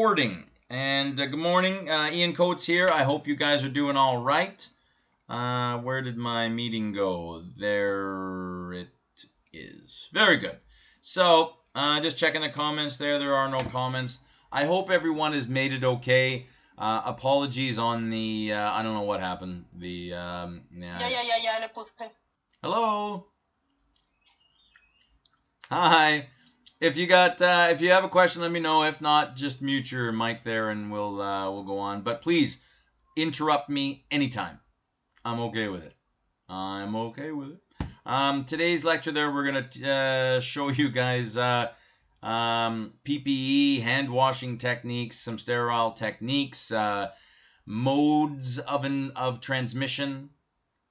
Recording. And good morning, Ian Coates here. I hope you guys are doing all right. Where did my meeting go? There it is. Very good. So, just checking the comments there. There are no comments. I hope everyone has made it okay. Apologies on the, I don't know what happened. Hello. Hi. If you have a question, let me know. If not, just mute your mic there, and we'll go on. But please interrupt me anytime. I'm okay with it. Today's lecture, there we're gonna show you guys PPE, hand washing techniques, some sterile techniques, modes of transmission,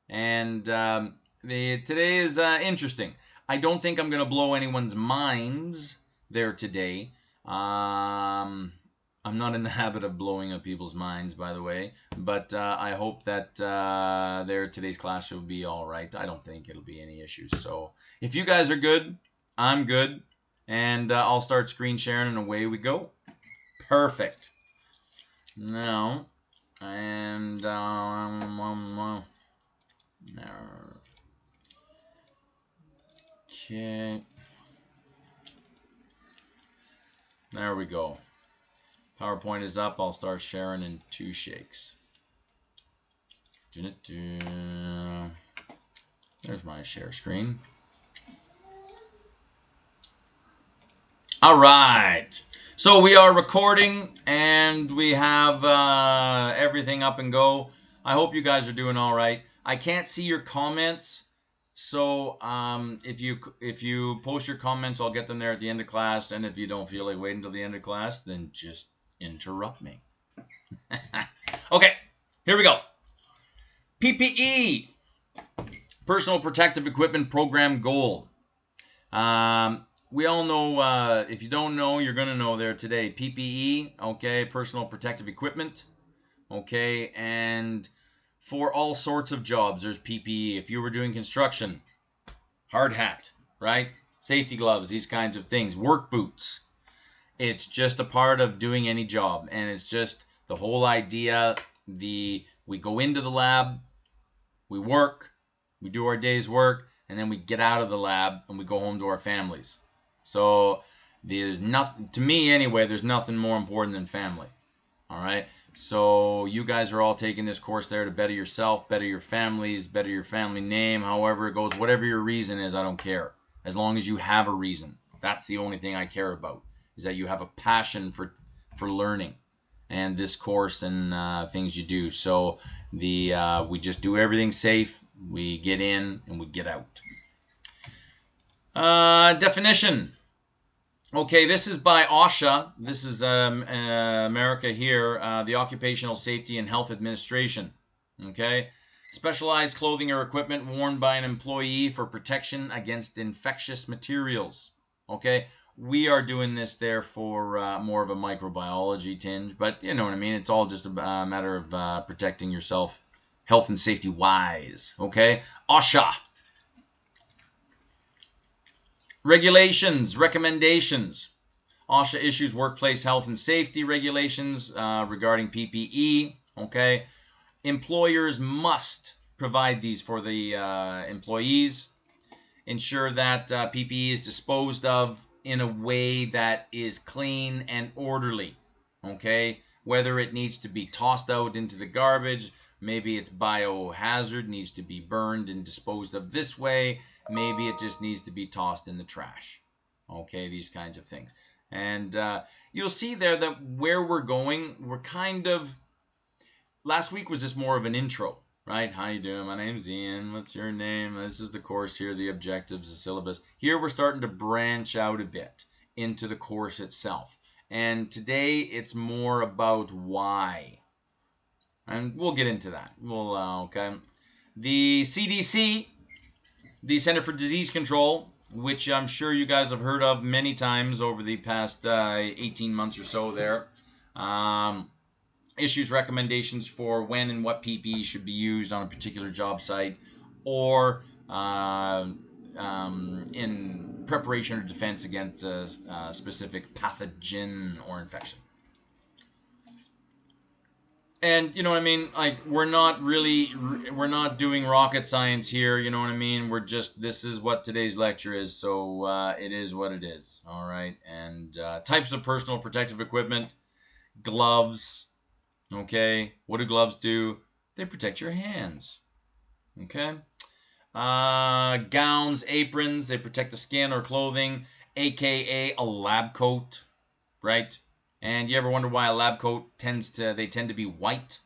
and today is interesting. I don't think I'm going to blow anyone's minds there today. I'm not in the habit of blowing up people's minds, by the way. But I hope that today's class will be all right. I don't think it'll be any issues. So if you guys are good, I'm good. And I'll start screen sharing and away we go. Perfect. Now, and... Okay. There we go. PowerPoint is up. I'll start sharing in 2 shakes. There's my share screen. All right. So we are recording and we have everything up and go. I hope you guys are doing all right. I can't see your comments. So if you post your comments, I'll get them there at the end of class. And if you don't feel like waiting until the end of class, then just interrupt me. Okay, here we go. PPE, Personal Protective Equipment Program Goal. We all know, if you don't know, you're going to know there today. PPE, okay, Personal Protective Equipment, okay, and... for all sorts of jobs, there's PPE. If you were doing construction, hard hat, right? Safety gloves, these kinds of things. Work boots. It's just a part of doing any job. And it's just the whole idea. We go into the lab, we work, we do our day's work, and then we get out of the lab and we go home to our families. So there's nothing, to me anyway, there's nothing more important than family. All right? So you guys are all taking this course there to better yourself, better your families, better your family name, however it goes, whatever your reason is, I don't care. As long as you have a reason. That's the only thing I care about, is that you have a passion for learning and this course and things you do. So we just do everything safe. We get in and we get out. Definition. Okay, this is by OSHA. This is America here, the Occupational Safety and Health Administration. Okay, specialized clothing or equipment worn by an employee for protection against infectious materials. Okay, we are doing this there for more of a microbiology tinge, but you know what I mean. It's all just a matter of protecting yourself, health and safety wise. Okay, OSHA. Regulations, recommendations. OSHA issues workplace health and safety regulations regarding PPE. Okay, employers must provide these for the employees. Ensure that PPE is disposed of in a way that is clean and orderly. Okay, whether it needs to be tossed out into the garbage, maybe it's biohazard, needs to be burned and disposed of this way. Maybe it just needs to be tossed in the trash. Okay, these kinds of things. And you'll see there that where we're going, we're kind of... Last week was just more of an intro, right? How you doing? My name's Ian. What's your name? This is the course here, the objectives, the syllabus. Here we're starting to branch out a bit into the course itself. And today it's more about why. And we'll get into that. Okay. The CDC... the Center for Disease Control, which I'm sure you guys have heard of many times over the past 18 months or so there, issues recommendations for when and what PPE should be used on a particular job site or in preparation or defense against a specific pathogen or infection. And you know what I mean? Like, we're not doing rocket science here, you know what I mean? This is what today's lecture is, so it is what it is, all right? And types of personal protective equipment, gloves, okay? What do gloves do? They protect your hands, okay? Gowns, aprons, they protect the skin or clothing, aka a lab coat, right? And you ever wonder why a lab coat tend to be white?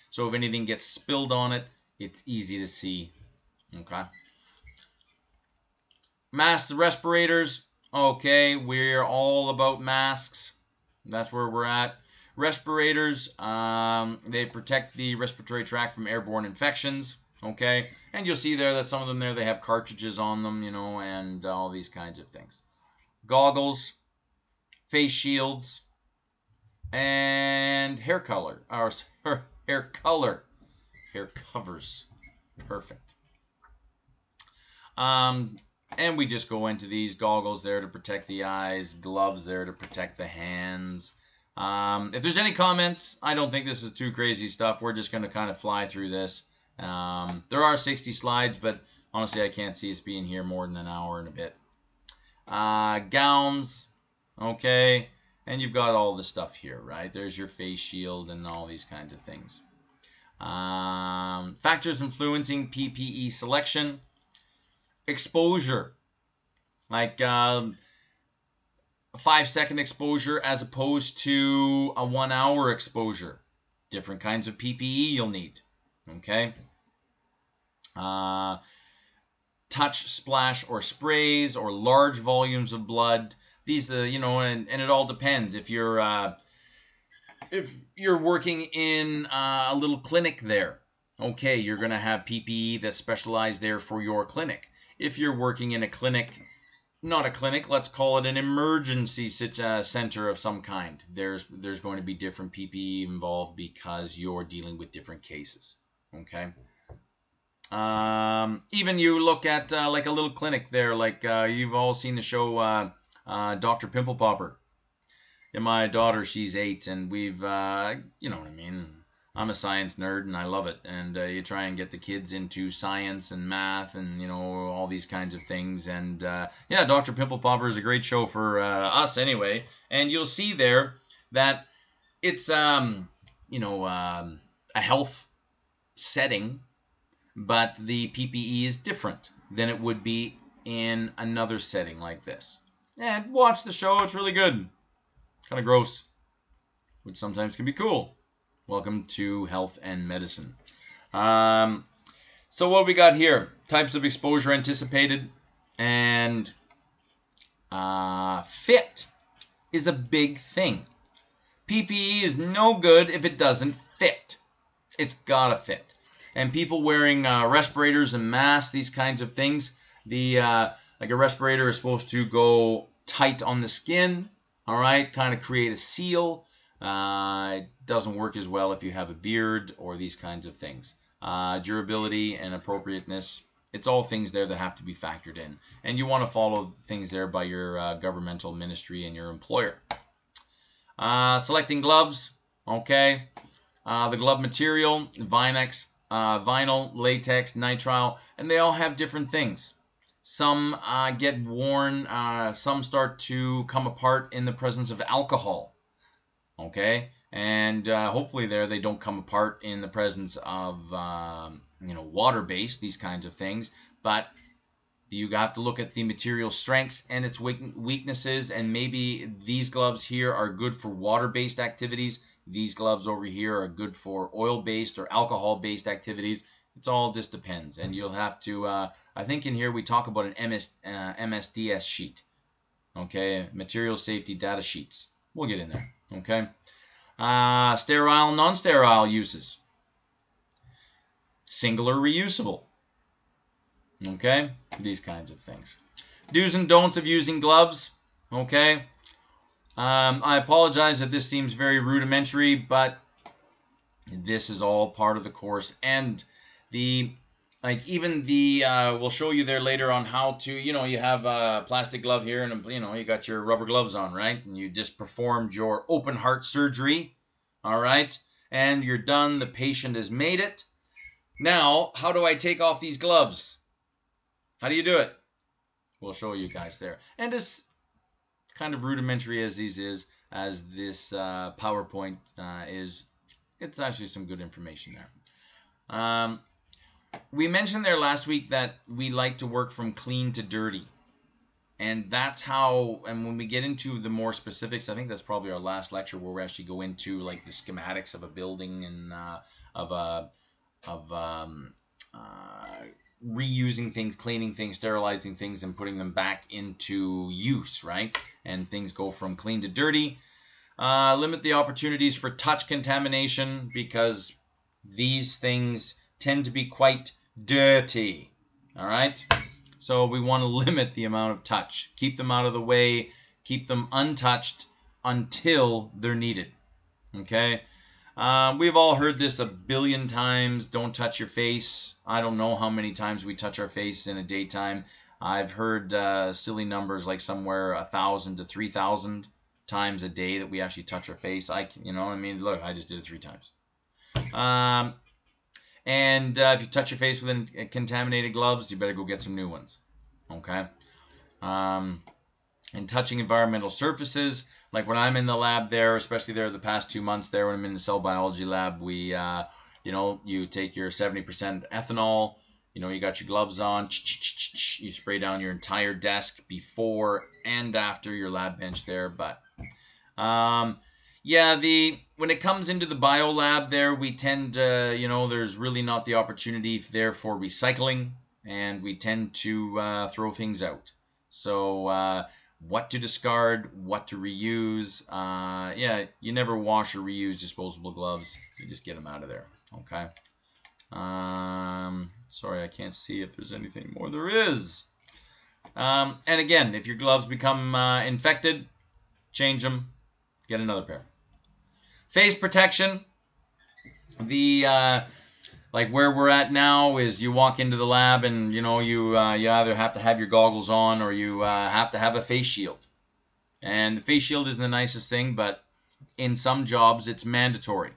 So if anything gets spilled on it, it's easy to see. Okay. Masks, respirators. Okay, we're all about masks. That's where we're at. Respirators, they protect the respiratory tract from airborne infections. Okay, and you'll see there that some of them there they have cartridges on them, you know, and all these kinds of things. Goggles, face shields, and hair color, or hair color, hair covers. Perfect. Um, and we just go into these goggles there to protect the eyes, gloves there to protect the hands. If there's any comments, I don't think this is too crazy stuff. We're just going to kind of fly through this. There are 60 slides, but honestly, I can't see us being here more than an hour and a bit. Gowns, okay. And you've got all the stuff here, right? There's your face shield and all these kinds of things. Factors influencing PPE selection. Exposure, like a 5-second exposure as opposed to a 1-hour exposure. Different kinds of PPE you'll need. Okay. Touch, splash, or sprays, or large volumes of blood. These, you know, and it all depends. If you're working in a little clinic there, okay, you're gonna have PPE that's specialized there for your clinic. If you're working in a clinic, not a clinic, let's call it an emergency center of some kind, there's going to be different PPE involved because you're dealing with different cases. Okay. Even you look at like a little clinic there, like you've all seen the show Dr. Pimple Popper. And my daughter, she's 8, and we've, you know what I mean. I'm a science nerd, and I love it. And you try and get the kids into science and math, and you know all these kinds of things. And yeah, Dr. Pimple Popper is a great show for us, anyway. And you'll see there that it's, you know, a health setting, but the PPE is different than it would be in another setting like this. And watch the show; it's really good. Kind of gross, which sometimes can be cool. Welcome to Health and Medicine. So what we got here? Types of exposure anticipated, and fit is a big thing. PPE is no good if it doesn't fit. It's gotta fit. And people wearing respirators and masks, these kinds of things, like a respirator is supposed to go tight on the skin, all right, kind of create a seal. It doesn't work as well if you have a beard or these kinds of things. Durability and appropriateness, it's all things there that have to be factored in. And you want to follow things there by your governmental ministry and your employer. Selecting gloves, okay. The glove material, vinyl, latex, nitrile, and they all have different things. Some get worn, some start to come apart in the presence of alcohol. Okay, and hopefully they don't come apart in the presence of you know, water-based, these kinds of things. But you have to look at the material strengths and its weaknesses, and maybe these gloves here are good for water-based activities. These gloves over here are good for oil-based or alcohol-based activities. It all just depends, and you'll have to. I think in here we talk about an MSDS sheet. Okay, material safety data sheets. We'll get in there. Okay. Sterile, non-sterile uses. Single or reusable. Okay, these kinds of things. Do's and don'ts of using gloves. Okay. I apologize if this seems very rudimentary, but this is all part of the course. And we'll show you there later on how to, you know, you have a plastic glove here and, you know, you got your rubber gloves on, right? And you just performed your open heart surgery, all right? and you're done. The patient has made it. Now, how do I take off these gloves? How do you do it? We'll show you guys there. And as kind of rudimentary as this PowerPoint is, it's actually some good information there. We mentioned there last week that we like to work from clean to dirty. And that's how, and when we get into the more specifics, I think that's probably our last lecture where we actually go into like the schematics of a building and reusing things, cleaning things, sterilizing things, and putting them back into use, right? And things go from clean to dirty. Limit the opportunities for touch contamination because these things tend to be quite dirty, all right? So we want to limit the amount of touch. Keep them out of the way. Keep them untouched until they're needed. Okay? We've all heard this a billion times. Don't touch your face. I don't know how many times we touch our face in a daytime. I've heard silly numbers like somewhere 1,000 to 3,000 times a day that we actually touch our face. You know what I mean? Look, I just did it 3 times. And if you touch your face with contaminated gloves, you better go get some new ones. Okay? And touching environmental surfaces, like when I'm in the lab there, especially there the past 2 months there when I'm in the cell biology lab, we, you take your 70% ethanol, you got your gloves on, you spray down your entire desk before and after your lab bench there. But when it comes into the bio lab there, we tend to, there's really not the opportunity there for recycling, and we tend to throw things out. So what to discard, what to reuse. You never wash or reuse disposable gloves. You just get them out of there. Okay. Sorry, I can't see if there's anything more. There is. And again, if your gloves become infected, change them. Get another pair. Face protection. Like where we're at now is you walk into the lab and you either have to have your goggles on or you have to have a face shield. And the face shield isn't the nicest thing, but in some jobs it's mandatory.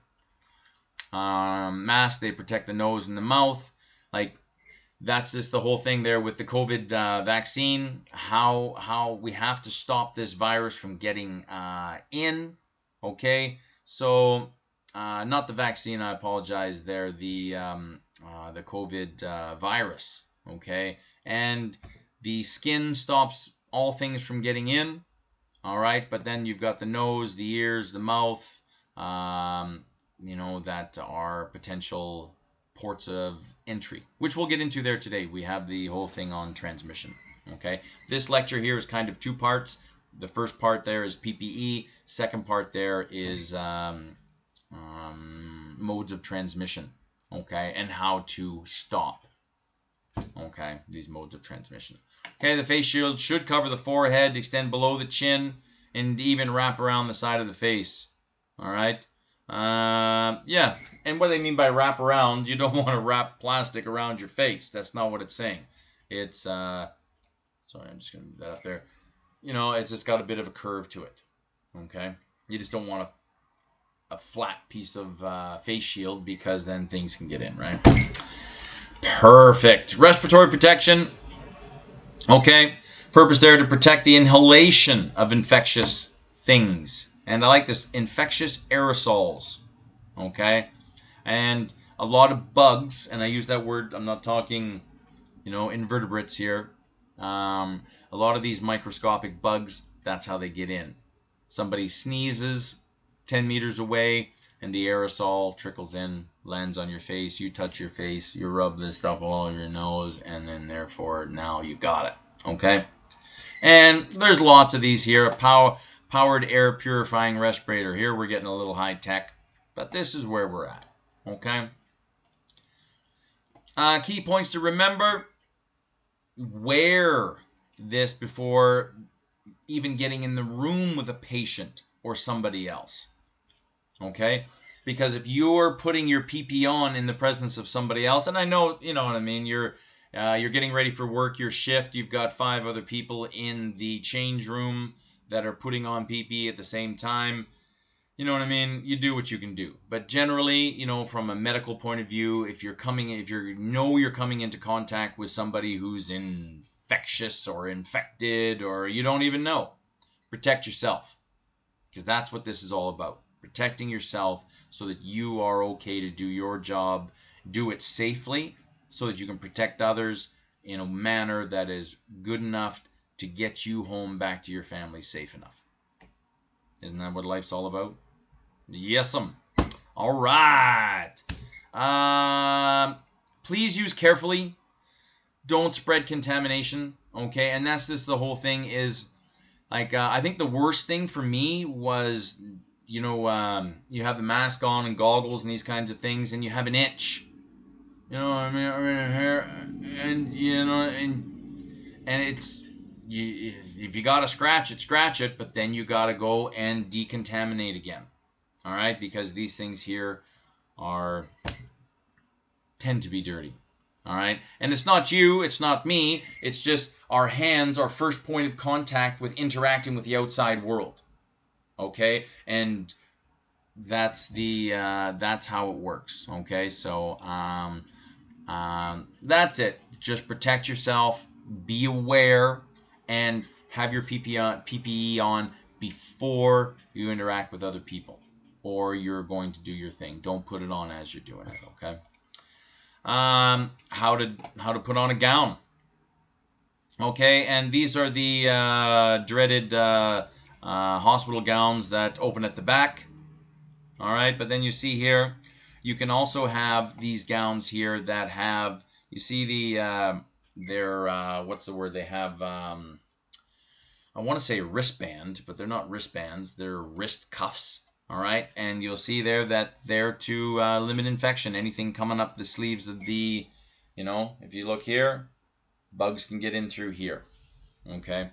Masks, they protect the nose and the mouth. Like that's just the whole thing there with the COVID vaccine. How we have to stop this virus from getting in. Okay, so not the vaccine. I apologize. There, the COVID virus. Okay, and the skin stops all things from getting in. All right, but then you've got the nose, the ears, the mouth. That are potential ports of entry, which we'll get into there today. We have the whole thing on transmission. Okay, this lecture here is kind of 2 parts. The first part there is PPE. Second part there is modes of transmission. Okay, and how to stop. Okay, these modes of transmission. Okay, the face shield should cover the forehead, extend below the chin, and even wrap around the side of the face. All right. And what do they mean by wrap around? You don't want to wrap plastic around your face. That's not what it's saying. It's sorry, I'm just gonna move that up there. It's just got a bit of a curve to it. Okay, you just don't want a flat piece of face shield because then things can get in, right? Perfect. Respiratory protection. Okay, purpose there to protect the inhalation of infectious things. And I like this, infectious aerosols, okay? And a lot of bugs, and I use that word, I'm not talking, invertebrates here. A lot of these microscopic bugs, that's how they get in. Somebody sneezes 10 meters away, and the aerosol trickles in, lands on your face, you touch your face, you rub this stuff all over your nose, and then therefore now you got it, okay? And there's lots of these here, powered air purifying respirator. Here we're getting a little high tech, but this is where we're at. Okay. Key points to remember. Wear this before even getting in the room with a patient or somebody else. Okay. Because if you're putting your PP on in the presence of somebody else, and I know, you know what I mean, you're getting ready for work, your shift, you've got 5 other people in the change room that are putting on PPE at the same time. you know what I mean? You do what you can do. But generally, you know, from a medical point of view, if you're coming into contact with somebody who's infectious or infected, or you don't even know, protect yourself. Because that's what this is all about. Protecting yourself so that you are okay to do your job, do it safely, so that you can protect others in a manner that is good enough to get you home back to your family safe enough. Isn't that what life's all about? Yes'm. All right. Please use carefully. Don't spread contamination. Okay, and that's just the whole thing. Is like I think the worst thing for me was, you know, you have the mask on and goggles and these kinds of things, and you have an itch. You know, I mean, here, and you know, and it's if you gotta scratch it, but then you gotta go and decontaminate again. All right, because these things here tend to be dirty. All right, and it's not you, it's not me, it's just our hands, our first point of contact with interacting with the outside world. Okay, and that's how it works. Okay, so that's it. Just protect yourself, be aware, and have your PPE on before you interact with other people, or you're going to do your thing. Don't put it on as you're doing it. Okay. How to put on a gown. Okay, and these are the dreaded hospital gowns that open at the back. All right, but then you see here, you can also have these gowns here that have, you see what's the word? They have, I want to say wristband, but they're not wristbands. They're wrist cuffs. All right, and you'll see there that they're to limit infection. Anything coming up the sleeves of the, you know, if you look here, bugs can get in through here. Okay.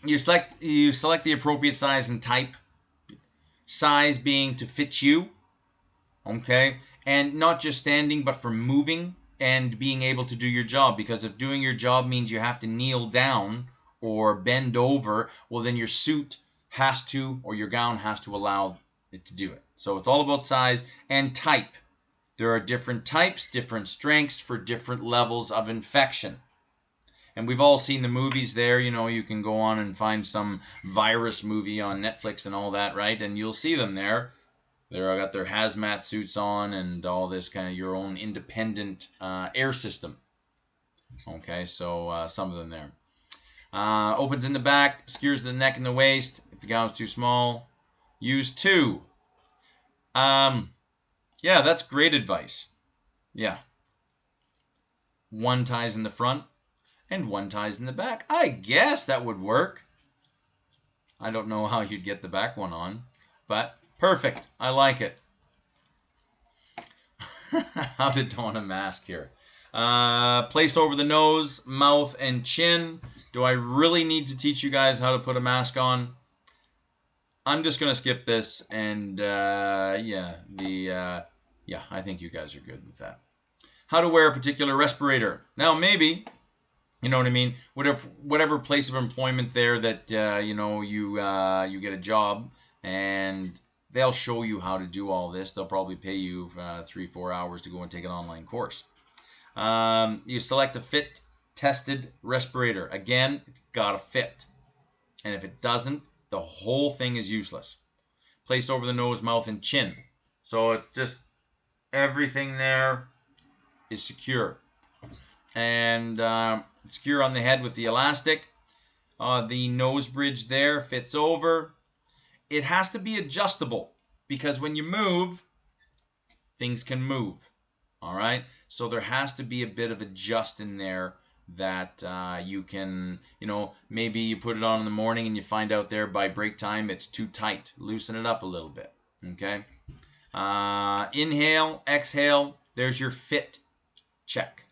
You select the appropriate size and type. Size being to fit you. Okay, and not just standing, but for moving and being able to do your job. Because if doing your job means you have to kneel down or bend over, well, then your suit has to, or your gown has to allow it to do it. So it's all about size and type. There are different types, different strengths for different levels of infection. And we've all seen the movies there. You know, you can go on and find some virus movie on Netflix and all that, right? And you'll see them there. They've got their hazmat suits on and all this kind of your own independent air system. Okay, so some of them there. Opens in the back, secures the neck and the waist. If the gown's too small, use two. Yeah, that's great advice. Yeah. One ties in the front and one ties in the back. I guess that would work. I don't know how you'd get the back one on, but perfect. I like it. How to don a mask here. Place over the nose, mouth, and chin. Do I really need to teach you guys how to put a mask on? I'm just going to skip this, and yeah, I think you guys are good with that. How to wear a particular respirator. Now, maybe, you know what I mean, whatever place of employment there that, you know, you get a job, and they'll show you how to do all this. They'll probably pay you 3-4 hours to go and take an online course. You select a fit tested respirator. Again, it's got to fit. And if it doesn't, the whole thing is useless. Place over the nose, mouth, and chin. So it's just everything there is secure. And secure on the head with the elastic. The nose bridge there fits over. It has to be adjustable because when you move, things can move. All right? So there has to be a bit of adjust in there that you can, you know, maybe you put it on in the morning and you find out there by break time it's too tight. Loosen it up a little bit. Okay? Inhale, exhale. There's your fit check.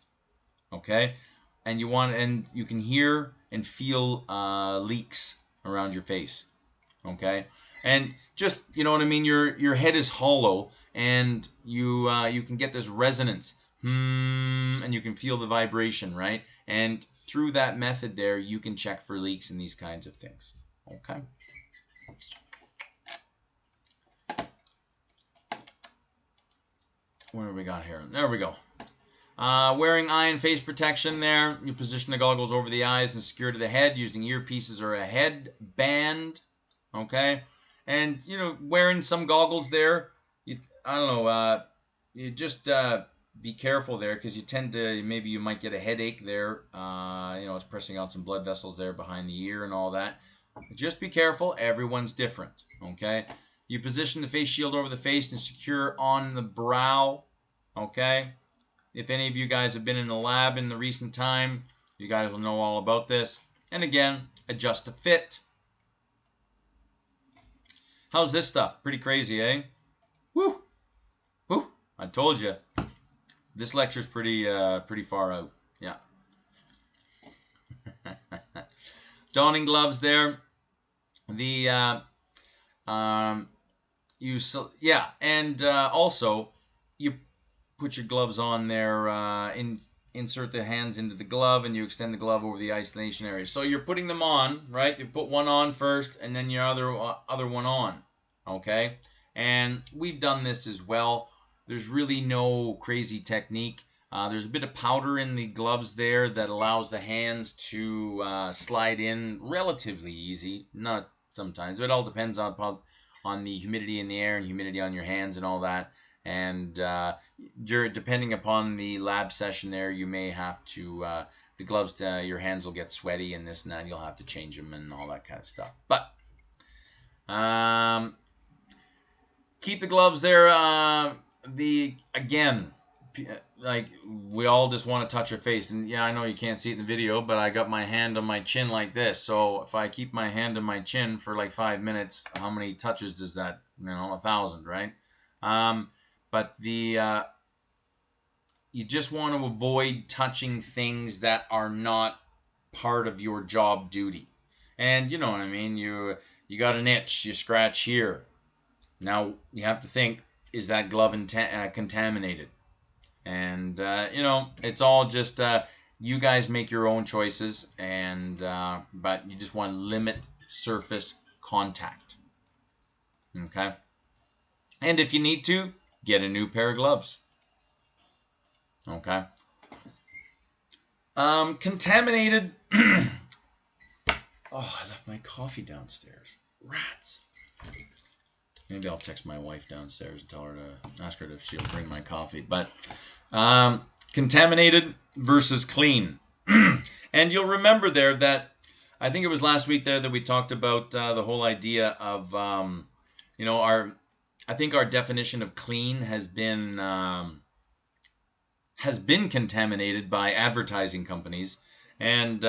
Okay? And you can hear and feel leaks around your face. Okay? And just, you know what I mean, your head is hollow and you can get this resonance. And you can feel the vibration, right? And through that method there, you can check for leaks and these kinds of things. Okay? What do we got here? There we go. Wearing eye and face protection there. You position the goggles over the eyes and secure to the head using earpieces or a headband. Okay? And, you know, wearing some goggles there, I don't know, you just be careful there because you tend to, maybe you might get a headache there. You know, it's pressing out some blood vessels there behind the ear and all that. Just be careful. Everyone's different. Okay? You position the face shield over the face and secure on the brow. Okay? If any of you guys have been in the lab in the recent time, you guys will know all about this. And again, adjust to fit. How's this stuff? Pretty crazy, eh? Woo! Woo! I told you. This lecture's pretty far out. Yeah. Donning gloves there. The also you put your gloves on there, insert the hands into the glove, and you extend the glove over the isolation area. So you're putting them on, right? You put one on first, and then your other one on, okay? And we've done this as well. There's really no crazy technique. There's a bit of powder in the gloves there that allows the hands to slide in relatively easy. Not sometimes. It all depends on the humidity in the air and humidity on your hands and all that. And depending upon the lab session there, you may have to, the gloves, your hands will get sweaty and this and that. And you'll have to change them and all that kind of stuff. But keep the gloves there. Again, like we all just want to touch our face. And yeah, I know you can't see it in the video, but I got my hand on my chin like this. So if I keep my hand on my chin for like 5 minutes, how many touches does that, 1,000, right? But you just want to avoid touching things that are not part of your job duty. And you know what I mean? You got an itch, you scratch here. Now you have to think, is that glove contaminated? And it's all just you guys make your own choices, and but you just want to limit surface contact. Okay? And if you need to, get a new pair of gloves. Okay. Contaminated. Oh, I left my coffee downstairs. Rats. Maybe I'll text my wife downstairs and tell her to ask her if she'll bring my coffee. But contaminated versus clean. And you'll remember there that I think it was last week there that we talked about the whole idea of I think our definition of clean has been contaminated by advertising companies, and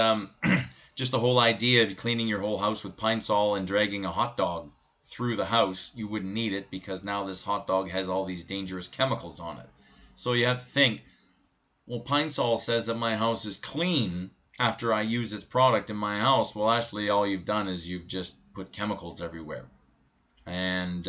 just the whole idea of cleaning your whole house with Pine Sol and dragging a hot dog through the house. You wouldn't need it because now this hot dog has all these dangerous chemicals on it. So you have to think, well, Pine Sol says that my house is clean after I use its product in my house. Well, actually, all you've done is you've just put chemicals everywhere. And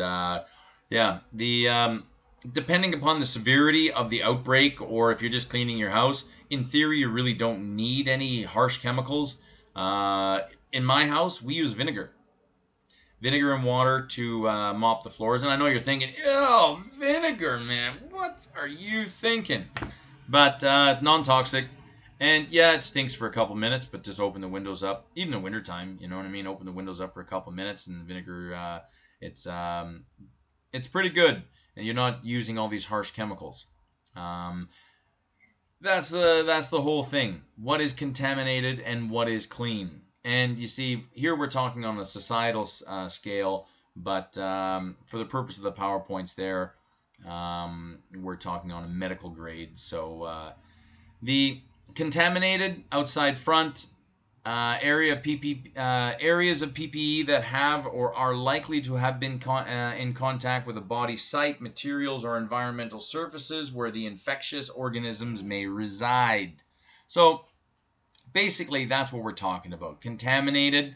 depending upon the severity of the outbreak, or if you're just cleaning your house, in theory, you really don't need any harsh chemicals. In my house, we use vinegar and water to mop the floors. And I know you're thinking, oh, vinegar, man, what are you thinking? But non-toxic. And yeah, it stinks for a couple minutes, but just open the windows up. Even in the wintertime, you know what I mean? Open the windows up for a couple minutes, and the vinegar, it's pretty good. And you're not using all these harsh chemicals. That's the whole thing. What is contaminated and what is clean? And you see, here we're talking on a societal scale, but for the purpose of the PowerPoints there, we're talking on a medical grade. So the contaminated outside front areas of PPE that have or are likely to have been in contact with a body site, materials, or environmental surfaces where the infectious organisms may reside. So basically, that's what we're talking about. Contaminated.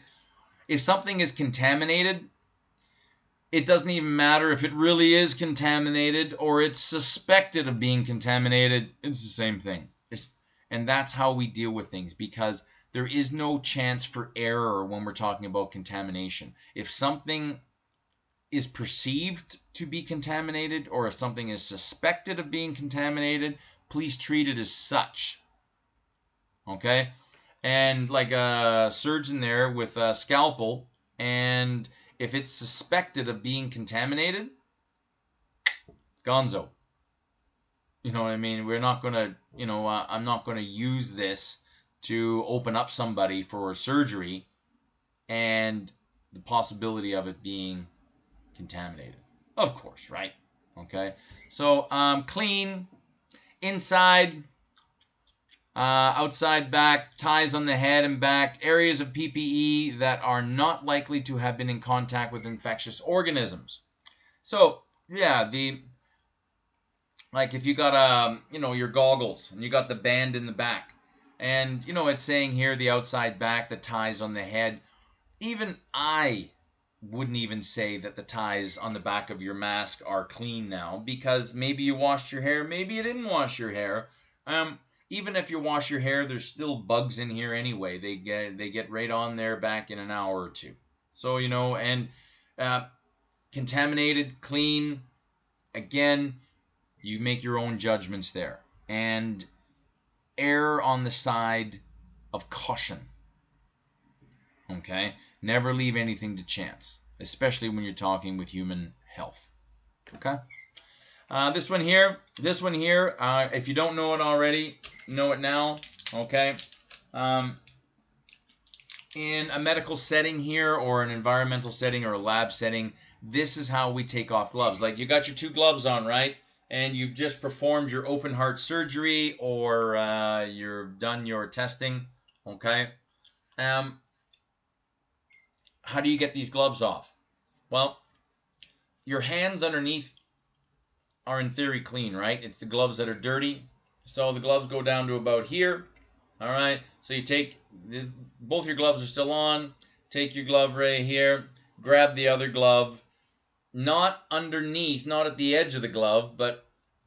If something is contaminated, it doesn't even matter if it really is contaminated or it's suspected of being contaminated. It's the same thing. And that's how we deal with things, because there is no chance for error when we're talking about contamination. If something is perceived to be contaminated or if something is suspected of being contaminated, please treat it as such. Okay? And like a surgeon there with a scalpel, and if it's suspected of being contaminated, gonzo. You know what I mean? We're not going to, I'm not going to use this to open up somebody for surgery and the possibility of it being contaminated. Of course, right? Okay. So clean, inside, outside, back, ties on the head and back, areas of PPE that are not likely to have been in contact with infectious organisms. So, yeah, like if you got your goggles and you got the band in the back, and it's saying here the outside back, the ties on the head. Even I wouldn't even say that the ties on the back of your mask are clean now, because maybe you washed your hair, maybe you didn't wash your hair. Even if you wash your hair, there's still bugs in here anyway. They get right on there back in an hour or two. So and contaminated, clean, again, you make your own judgments there, and err on the side of caution. Okay? Never leave anything to chance, especially when you're talking with human health. Okay? This one here, if you don't know it already, know it now. Okay? In a medical setting here, or an environmental setting, or a lab setting, this is how we take off gloves. Like, you got your 2 gloves on, right? And you've just performed your open heart surgery, or you've done your testing. Okay? How do you get these gloves off? Well, your hands underneath are in theory clean, right? It's the gloves that are dirty. So the gloves go down to about here. All right. So you take, both your gloves are still on. Take your glove right here. Grab the other glove. Not underneath, not at the edge of the glove, but,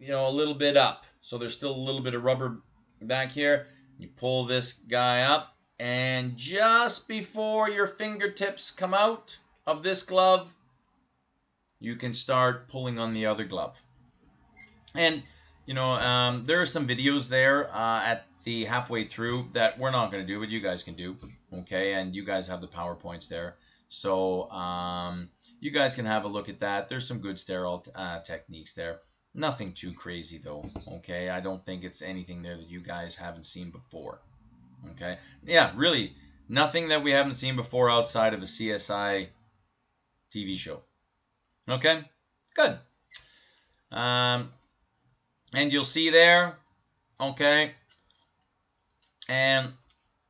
a little bit up. So there's still a little bit of rubber back here. You pull this guy up. And just before your fingertips come out of this glove, you can start pulling on the other glove. And, there are some videos there at the halfway through that we're not going to do, but you guys can do. Okay, and you guys have the PowerPoints there. So you guys can have a look at that. There's some good sterile techniques there. Nothing too crazy, though. Okay, I don't think it's anything there that you guys haven't seen before. Okay. Yeah, really, nothing that we haven't seen before outside of a CSI TV show. Okay, good. And you'll see there, okay, and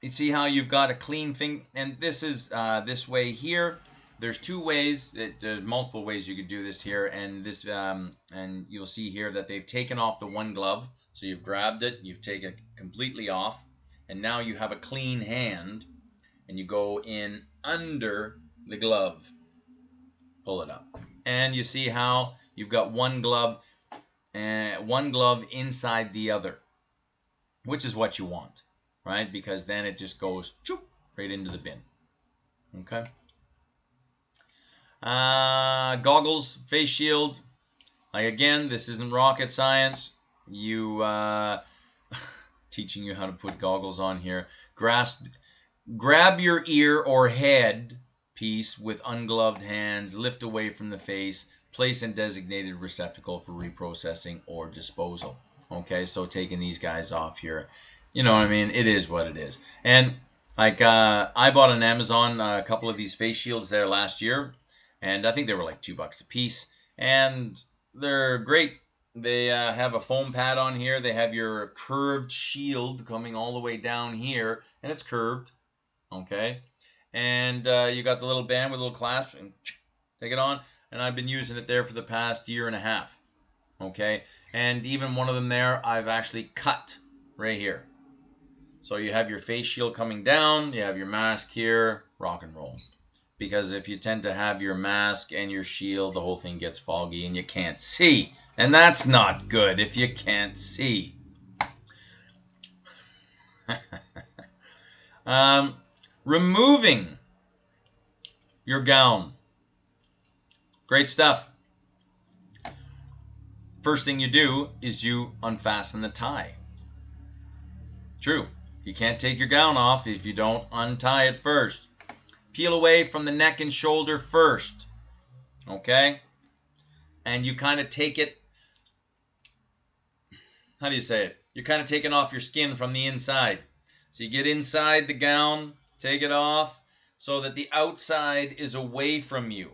you see how you've got a clean thing, and this is this way here. There's 2 ways, multiple ways you could do this here, and this, and you'll see here that they've taken off the one glove. So you've grabbed it, you've taken it completely off, and now you have a clean hand, and you go in under the glove. Pull it up. And you see how you've got one glove inside the other, which is what you want, right? Because then it just goes right into the bin. Okay. Goggles, face shield. Like, again, this isn't rocket science. You teaching you how to put goggles on here. Grab your ear or head piece with ungloved hands, lift away from the face, place in designated receptacle for reprocessing or disposal. Okay, so taking these guys off here, you know what I mean? It is what it is. And like I bought on Amazon a couple of these face shields there last year, and I think they were like $2 a piece, and they're great. They have a foam pad on here. They have your curved shield coming all the way down here, and it's curved. Okay, and you got the little band with a little clasp, and take it on. And I've been using it there for the past year and a half. Okay, and even one of them there, I've actually cut right here. So you have your face shield coming down, you have your mask here, rock and roll. Because if you tend to have your mask and your shield, the whole thing gets foggy and you can't see. And that's not good if you can't see. Removing your gown. Great stuff. First thing you do is you unfasten the tie. True. You can't take your gown off if you don't untie it first. Peel away from the neck and shoulder first. Okay? And you kind of take it, how do you say it? You're kind of taking off your skin from the inside. So you get inside the gown, take it off, so that the outside is away from you.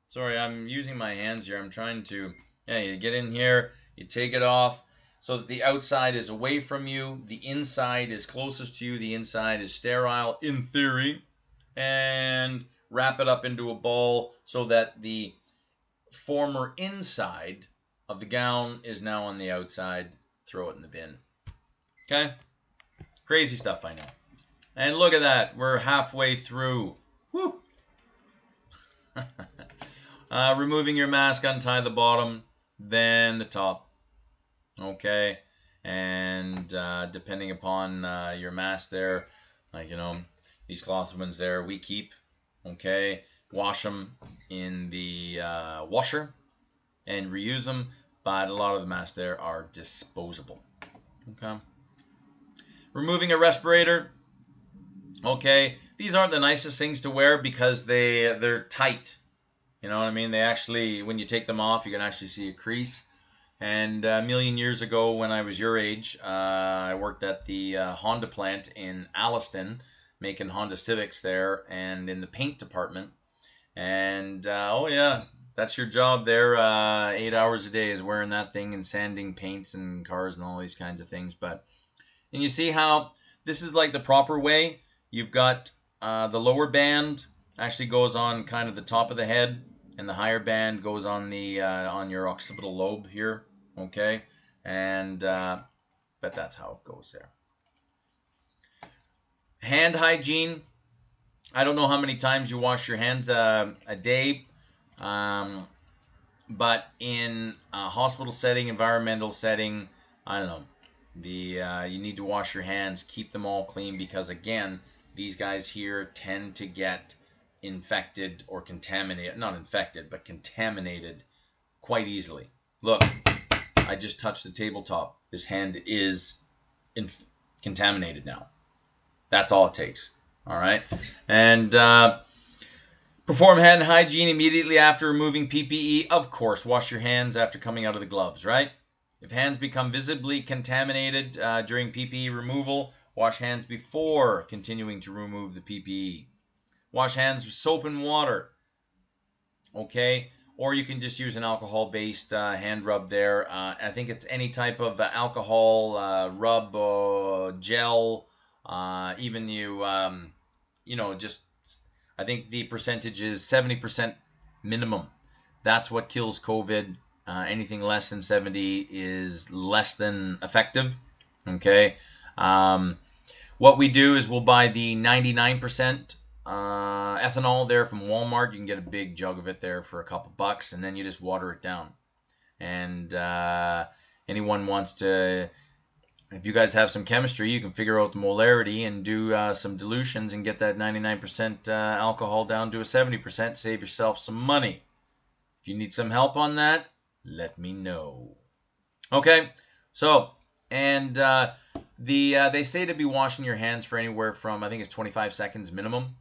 Sorry, I'm using my hands here. I'm trying to, you get in here, you take it off, so that the outside is away from you, the inside is closest to you, the inside is sterile in theory, and wrap it up into a ball so that the former inside of the gown is now on the outside. Throw it in the bin. Okay? Crazy stuff, I know. And look at that. We're halfway through. Woo! Removing your mask, untie the bottom, then the top. Okay? And depending upon your mask there, like, these cloth ones there, we keep. Okay? Wash them in the washer and reuse them. But a lot of the masks there are disposable. Okay? Removing a respirator. Okay, these aren't the nicest things to wear because they're tight. You know what I mean? They actually, when you take them off, you can actually see a crease. And a million years ago, when I was your age, I worked at the Honda plant in Alliston, making Honda Civics there, and in the paint department. And that's your job there. 8 hours a day is wearing that thing and sanding paints and cars and all these kinds of things. And you see how this is like the proper way. You've got the lower band actually goes on kind of the top of the head, and the higher band goes on the on your occipital lobe here. Okay, and but that's how it goes there. Hand hygiene. I don't know how many times you wash your hands a day, but in a hospital setting, environmental setting, I don't know. You need to wash your hands, keep them all clean, because again, these guys here tend to get infected or contaminated, not infected, but contaminated quite easily. Look, I just touched the tabletop. This hand is contaminated now. That's all it takes. All right. And perform hand hygiene immediately after removing PPE. Of course, wash your hands after coming out of the gloves, right? If hands become visibly contaminated during PPE removal, wash hands before continuing to remove the PPE. Wash hands with soap and water. Okay? Or you can just use an alcohol-based hand rub there. I think it's any type of alcohol rub or gel. Even just I think the percentage is 70% minimum. That's what kills COVID. Anything less than 70 is less than effective. Okay. What we do is we'll buy the 99% ethanol there from Walmart. You can get a big jug of it there for a couple bucks, and then you just water it down. And anyone wants to, if you guys have some chemistry, you can figure out the molarity and do some dilutions and get that 99% alcohol down to a 70%. Save yourself some money. If you need some help on that, let me know. Okay, so, and they say to be washing your hands for anywhere from, I think it's 25 seconds minimum.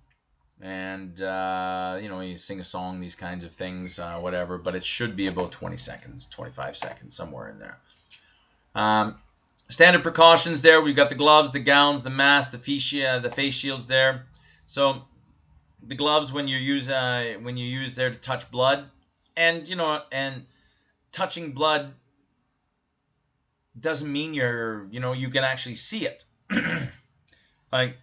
And, you sing a song, these kinds of things, whatever, but it should be about 20 seconds, 25 seconds, somewhere in there. Standard precautions there. We've got the gloves, the gowns, the mask, the face shields there. So the gloves when you use there to touch blood, and touching blood doesn't mean you can actually see it. Like,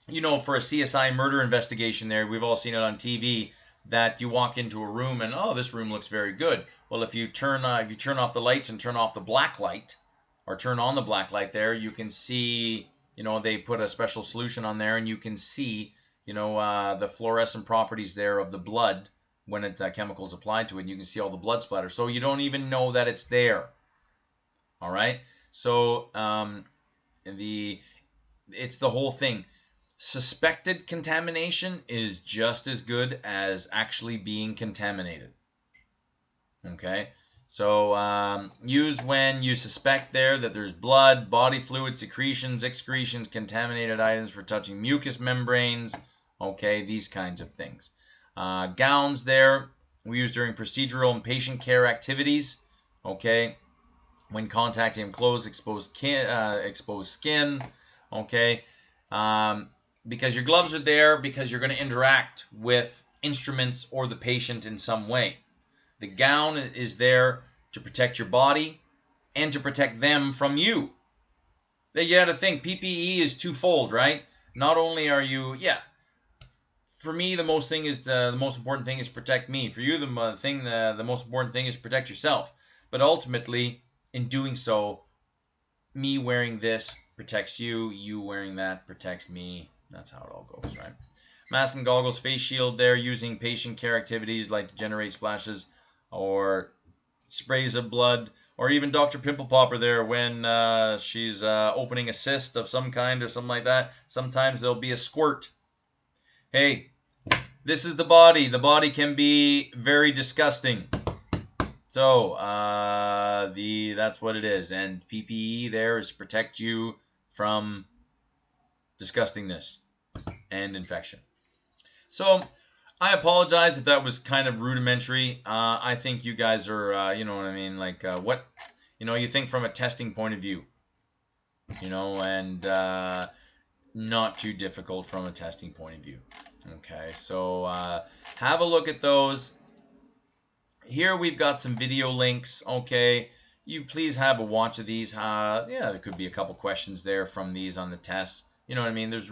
for a CSI murder investigation there, we've all seen it on TV, that you walk into a room and, oh, this room looks very good. Well, if you turn off the lights and turn off the black light, or turn on the black light there, you can see, they put a special solution on there, and you can see, the fluorescent properties there of the blood when chemicals applied to it, and you can see all the blood splatter. So you don't even know that it's there. All right? So it's the whole thing. Suspected contamination is just as good as actually being contaminated. Okay, so use when you suspect that there's blood, body fluid, secretions, excretions, contaminated items for touching mucous membranes. Okay, these kinds of things. Gowns there we use during procedural and patient care activities. Okay, when contacting clothes, exposed skin. Okay, because your gloves are there because you're going to interact with instruments or the patient in some way. The gown is there to protect your body and to protect them from you. You got to think PPE is twofold, right? Not only are you, for me the most important thing is protect me. For you, the most important thing is protect yourself. But ultimately, in doing so, me wearing this protects you. You wearing that protects me. That's how it all goes, right? Mask and goggles, face shield there, using patient care activities like to generate splashes or sprays of blood, or even Dr. Pimple Popper there when she's opening a cyst of some kind or something like that. Sometimes there'll be a squirt. Hey, this is the body. The body can be very disgusting. So that's what it is, and PPE there is to protect you from disgustingness and infection. So I apologize if that was kind of rudimentary. I think you guys are, you know what I mean, like what, you think from a testing point of view, and not too difficult from a testing point of view. Okay, so have a look at those. Here we've got some video links. Okay, you please have a watch of these. There could be a couple questions there from these on the tests. You know what I mean? There's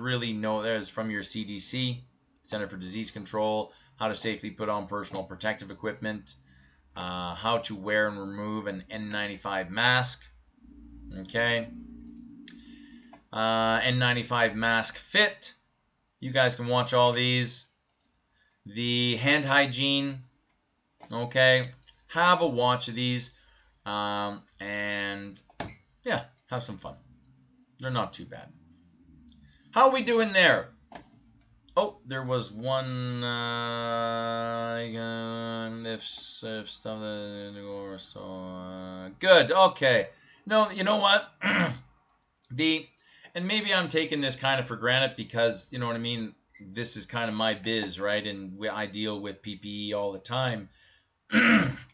from your CDC, Center for Disease Control, how to safely put on personal protective equipment, how to wear and remove an N95 mask. Okay. N95 mask fit. You guys can watch all these. The hand hygiene. Okay. Have a watch of these. And yeah, have some fun. They're not too bad. How are we doing there? Oh, there was one. If stuff or so good. Okay. No, you know what? And maybe I'm taking this kind of for granted because you know what I mean. This is kind of my biz, right? And I deal with PPE all the time,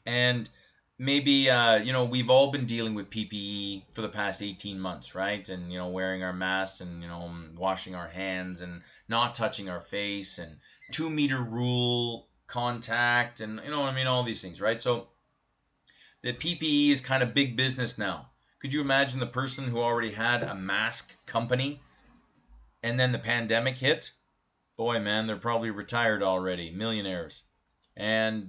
and maybe we've all been dealing with PPE for the past 18 months, right? And wearing our masks and washing our hands and not touching our face and 2-meter rule, contact, and all these things, right? So the PPE is kind of big business now. Could you imagine the person who already had a mask company and then the pandemic hit? Boy, man, they're probably retired already, millionaires. And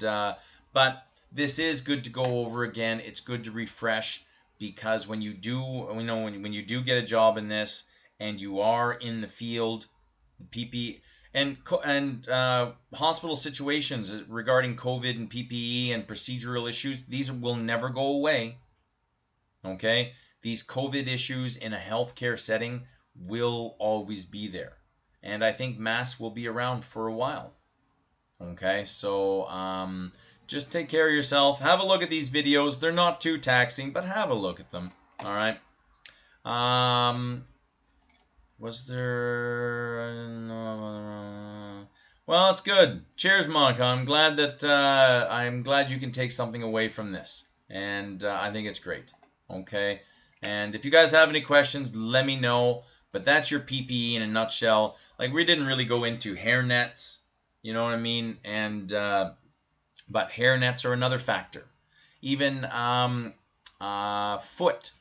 but this is good to go over again. It's good to refresh because when you do, when you do get a job in this and you are in the field, the PPE and hospital situations regarding COVID and PPE and procedural issues, these will never go away. Okay, these COVID issues in a healthcare setting will always be there, and I think masks will be around for a while. Okay, so just take care of yourself. Have a look at these videos. They're not too taxing, but have a look at them. All right. Was there? Well, it's good. Cheers, Monica. I'm glad you can take something away from this, and I think it's great. Okay. And if you guys have any questions, let me know. But that's your PPE in a nutshell. Like, we didn't really go into hair nets. You know what I mean? And but hair nets are another factor. Even foot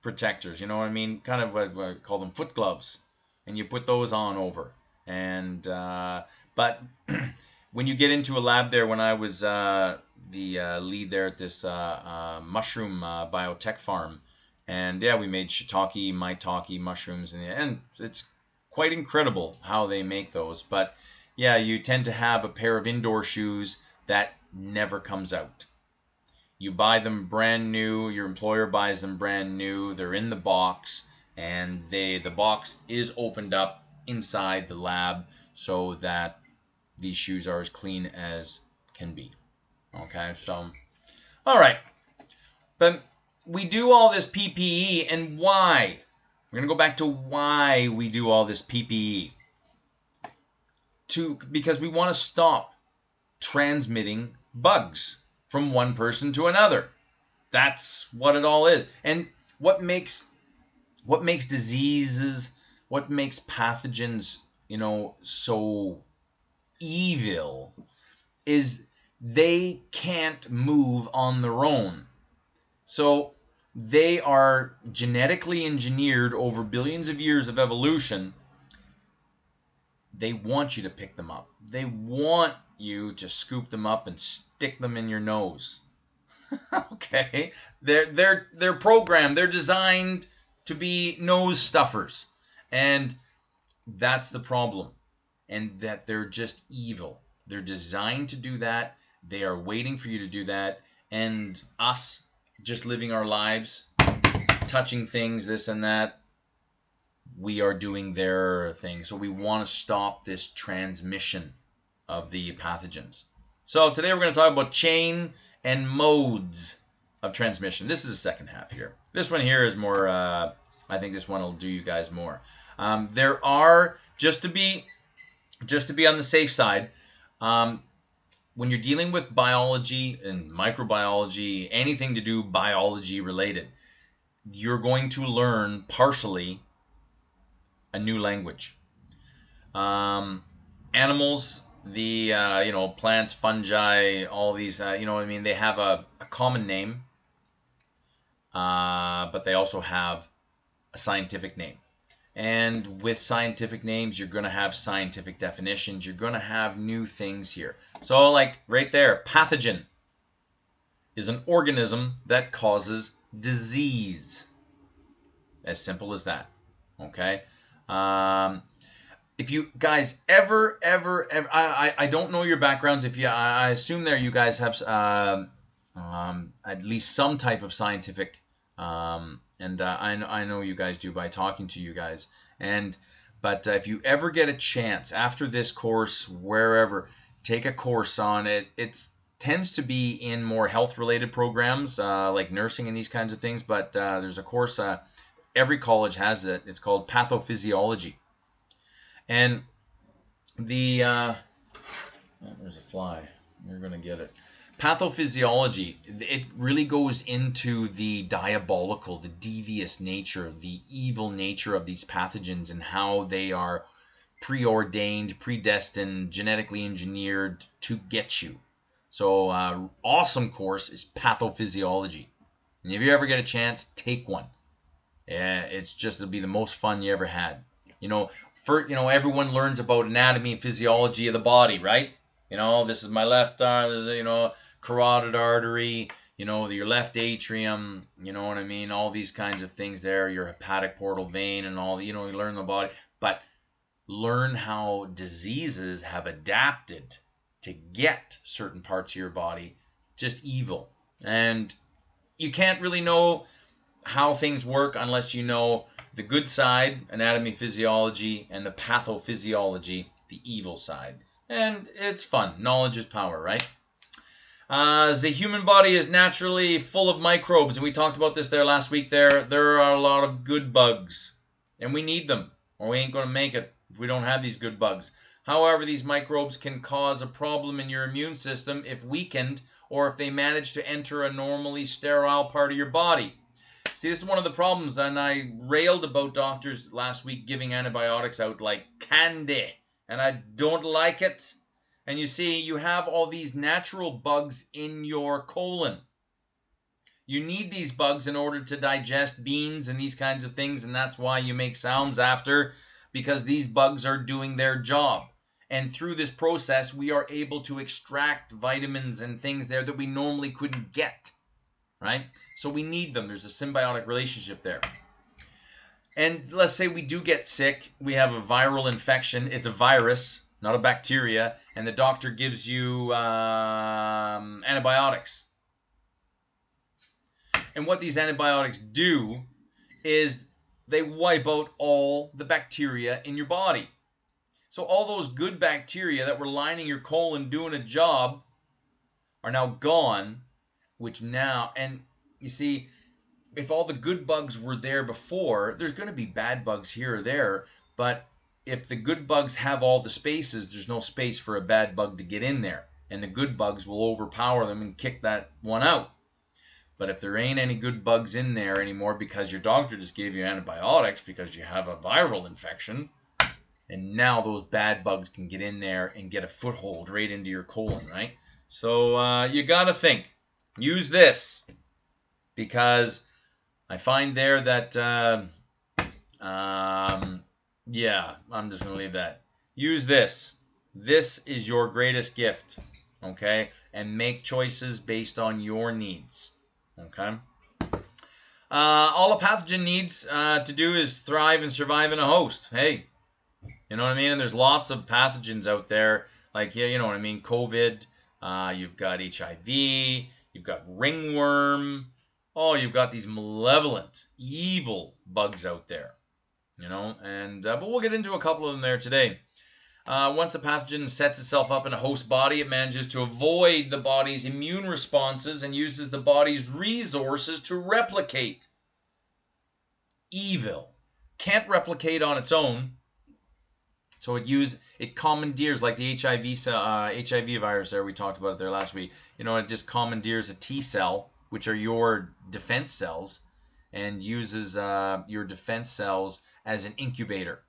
protectors. You know what I mean? Kind of what I call them foot gloves, and you put those on over. And but when you get into a lab there, when I was the lead there at this mushroom biotech farm, and yeah, we made shiitake, maitake mushrooms, and it's quite incredible how they make those. But yeah, you tend to have a pair of indoor shoes that never comes out. You buy them brand new, your employer buys them brand new, they're in the box, and the box is opened up inside the lab so that these shoes are as clean as can be. Okay, so All right. But we do all this PPE, and why? We're going to go back to why we do all this PPE. Because we want to stop transmitting bugs from one person to another. That's what it all is. And what makes diseases, what makes pathogens, so evil is they can't move on their own. So they are genetically engineered over billions of years of evolution. They want you to pick them up. They want you to scoop them up and stick them in your nose. Okay, they're programmed. They're designed to be nose stuffers, and that's the problem. And that they're just evil. They're designed to do that. They are waiting for you to do that, and us just living our lives, touching things, this and that. We are doing their thing. So we want to stop this transmission of the pathogens. So today we're going to talk about chain and modes of transmission. This is the second half here. This one here is more, I think this one will do you guys more. There are, just to be on the safe side, when you're dealing with biology and microbiology, anything to do biology related, you're going to learn partially a new language. Animals, the plants, fungi, all these, they have a common name, but they also have a scientific name. And with scientific names, you're going to have scientific definitions. You're going to have new things here. So, like right there, pathogen is an organism that causes disease. As simple as that. Okay? If you guys ever, I don't know your backgrounds. If I assume there you guys have at least some type of scientific, and I know you guys do by talking to you guys. But if you ever get a chance after this course, wherever, take a course on it. It tends to be in more health-related programs like nursing and these kinds of things. But there's a course. Every college has it. It's called pathophysiology. And there's a fly. You're going to get it. Pathophysiology, it really goes into the diabolical, the devious nature, the evil nature of these pathogens and how they are preordained, predestined, genetically engineered to get you. So, awesome course is pathophysiology. And if you ever get a chance, take one. Yeah, it'll be the most fun you ever had. Everyone learns about anatomy and physiology of the body, right? This is my left arm, carotid artery, your left atrium, you know what I mean? All these kinds of things there, your hepatic portal vein and all, you learn the body. But learn how diseases have adapted to get certain parts of your body just evil. And you can't really know how things work unless you know the good side, anatomy, physiology, and the pathophysiology, the evil side. And it's fun. Knowledge is power, right? The human body is naturally full of microbes, and we talked about this there last week. There are a lot of good bugs, and we need them, or we ain't going to make it if we don't have these good bugs. However, these microbes can cause a problem in your immune system if weakened, or if they manage to enter a normally sterile part of your body. See, this is one of the problems, and I railed about doctors last week giving antibiotics out like candy, and I don't like it. And you see, you have all these natural bugs in your colon. You need these bugs in order to digest beans and these kinds of things, and that's why you make sounds after, because these bugs are doing their job. And through this process, we are able to extract vitamins and things there that we normally couldn't get. Right? So we need them. There's a symbiotic relationship there. And let's say we do get sick. We have a viral infection. It's a virus, not a bacteria. And the doctor gives you antibiotics. And what these antibiotics do is they wipe out all the bacteria in your body. So all those good bacteria that were lining your colon doing a job are now gone. which now, and you see, if all the good bugs were there before, there's going to be bad bugs here or there, but if the good bugs have all the spaces, there's no space for a bad bug to get in there, and the good bugs will overpower them and kick that one out. But if there ain't any good bugs in there anymore because your doctor just gave you antibiotics because you have a viral infection, and now those bad bugs can get in there and get a foothold right into your colon, right? So you got to think. Use this, because I find there that, yeah, I'm just going to leave that. Use this. This is your greatest gift, okay? And make choices based on your needs, okay? All a pathogen needs to do is thrive and survive in a host. Hey, you know what I mean? And there's lots of pathogens out there, like, yeah, you know what I mean? COVID, you've got HIV, you've got ringworm. Oh, you've got these malevolent, evil bugs out there, you know? And but we'll get into a couple of them there today. Once the pathogen sets itself up in a host body, it manages to avoid the body's immune responses and uses the body's resources to replicate. Evil. Can't replicate on its own. So it commandeers, like the HIV virus there, we talked about it there last week. You know, it just commandeers a T cell, which are your defense cells, and uses your defense cells as an incubator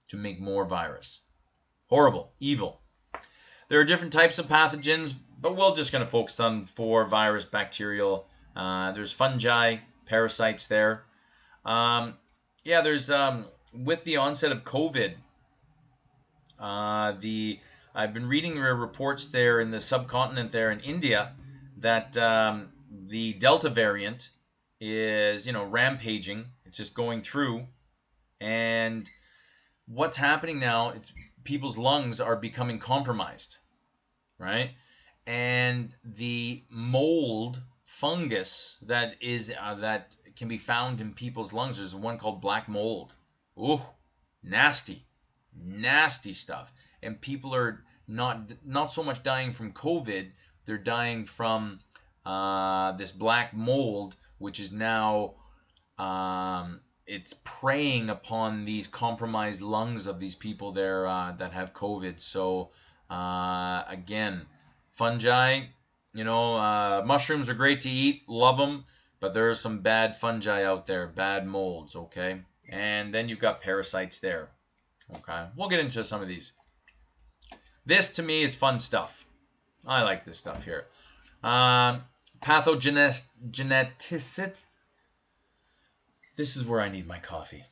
to make more virus. Horrible, evil. There are different types of pathogens, but we're just going to focus on 4: virus, bacterial. There's fungi, parasites there. There's with the onset of COVID. I've been reading reports there in the subcontinent there in India that the Delta variant is, rampaging. It's just going through, and what's happening now? It's people's lungs are becoming compromised, right? And the mold fungus that can be found in people's lungs. There's one called black mold. Ooh, nasty stuff. And people are not so much dying from COVID, they're dying from this black mold, which is now it's preying upon these compromised lungs of these people there that have COVID. So again, fungi, mushrooms are great to eat, love them, but there are some bad fungi out there, bad molds, okay? And then you've got parasites there. Okay, we'll get into some of these. This, to me, is fun stuff. I like this stuff here. Pathogeneticity. This is where I need my coffee.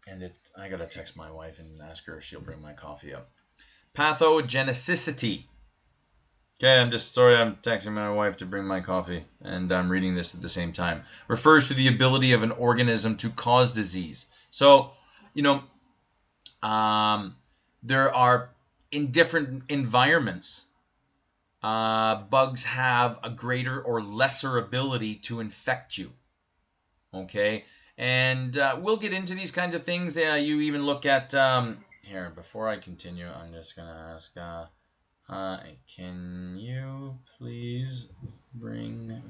And I got to text my wife and ask her if she'll bring my coffee up. Pathogenicity. Okay, I'm texting my wife to bring my coffee. And I'm reading this at the same time. Refers to the ability of an organism to cause disease. So, there are, in different environments, bugs have a greater or lesser ability to infect you. Okay, and we'll get into these kinds of things. You even look at here. Before I continue, I'm just gonna ask, can you please bring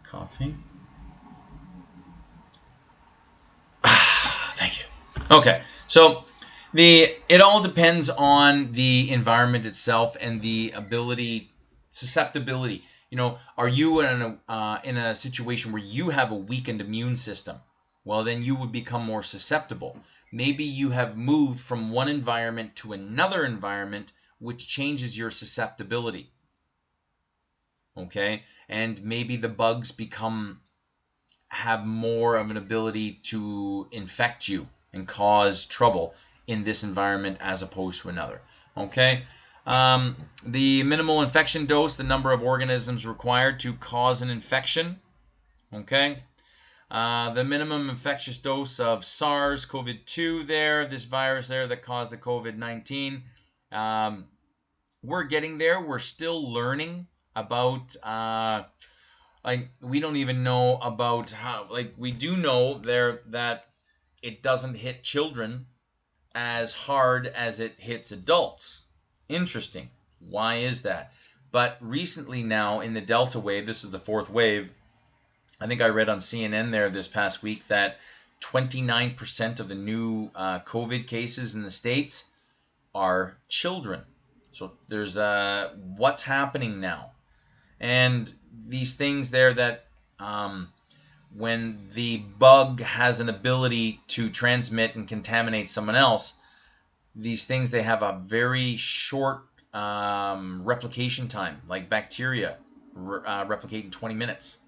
coffee? Thank you. Okay, so it all depends on the environment itself and the susceptibility. Are you in a situation where you have a weakened immune system? Well, then you would become more susceptible. Maybe you have moved from one environment to another environment, which changes your susceptibility. Okay, and maybe the bugs have more of an ability to infect you and cause trouble in this environment as opposed to another. Okay, the minimal infection dose, the number of organisms required to cause an infection. Okay, the minimum infectious dose of SARS-CoV-2 this virus there that caused the COVID-19. We're getting there. We're still learning about we don't even know about how, we do know there that it doesn't hit children as hard as it hits adults. Interesting. Why is that? But recently now in the Delta wave, this is the fourth wave, I think I read on CNN there this past week that 29% of the new COVID cases in the States are children. So there's what's happening now. And these things there that when the bug has an ability to transmit and contaminate someone else, these things, they have a very short replication time, like bacteria replicate in 20 minutes.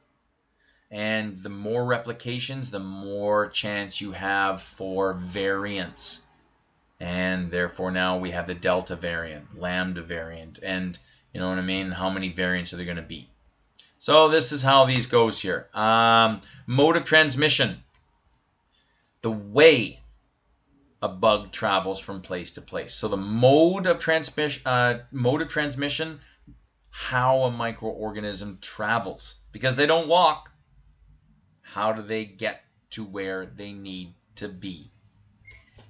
And the more replications, the more chance you have for variants. And therefore now we have the Delta variant, Lambda variant, and you know what I mean? How many variants are there going to be? So this is how these goes here. Mode of transmission. The way a bug travels from place to place. So the mode of transmission, how a microorganism travels. Because they don't walk, how do they get to where they need to be?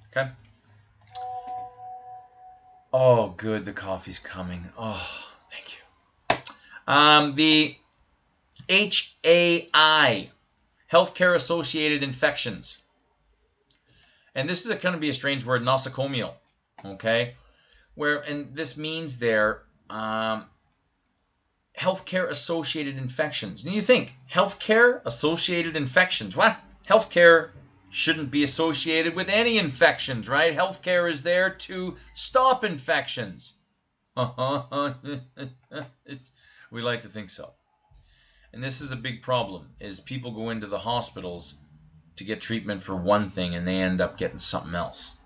Okay. Oh, good. The coffee's coming. Oh, thank you. The HAI, healthcare associated infections. And this is going to be a strange word, nosocomial. Okay. And this means there, healthcare associated infections. And you think, healthcare associated infections. What? Healthcare shouldn't be associated with any infections, right? Healthcare is there to stop infections. We like to think so. And this is a big problem, is people go into the hospitals to get treatment for one thing and they end up getting something else.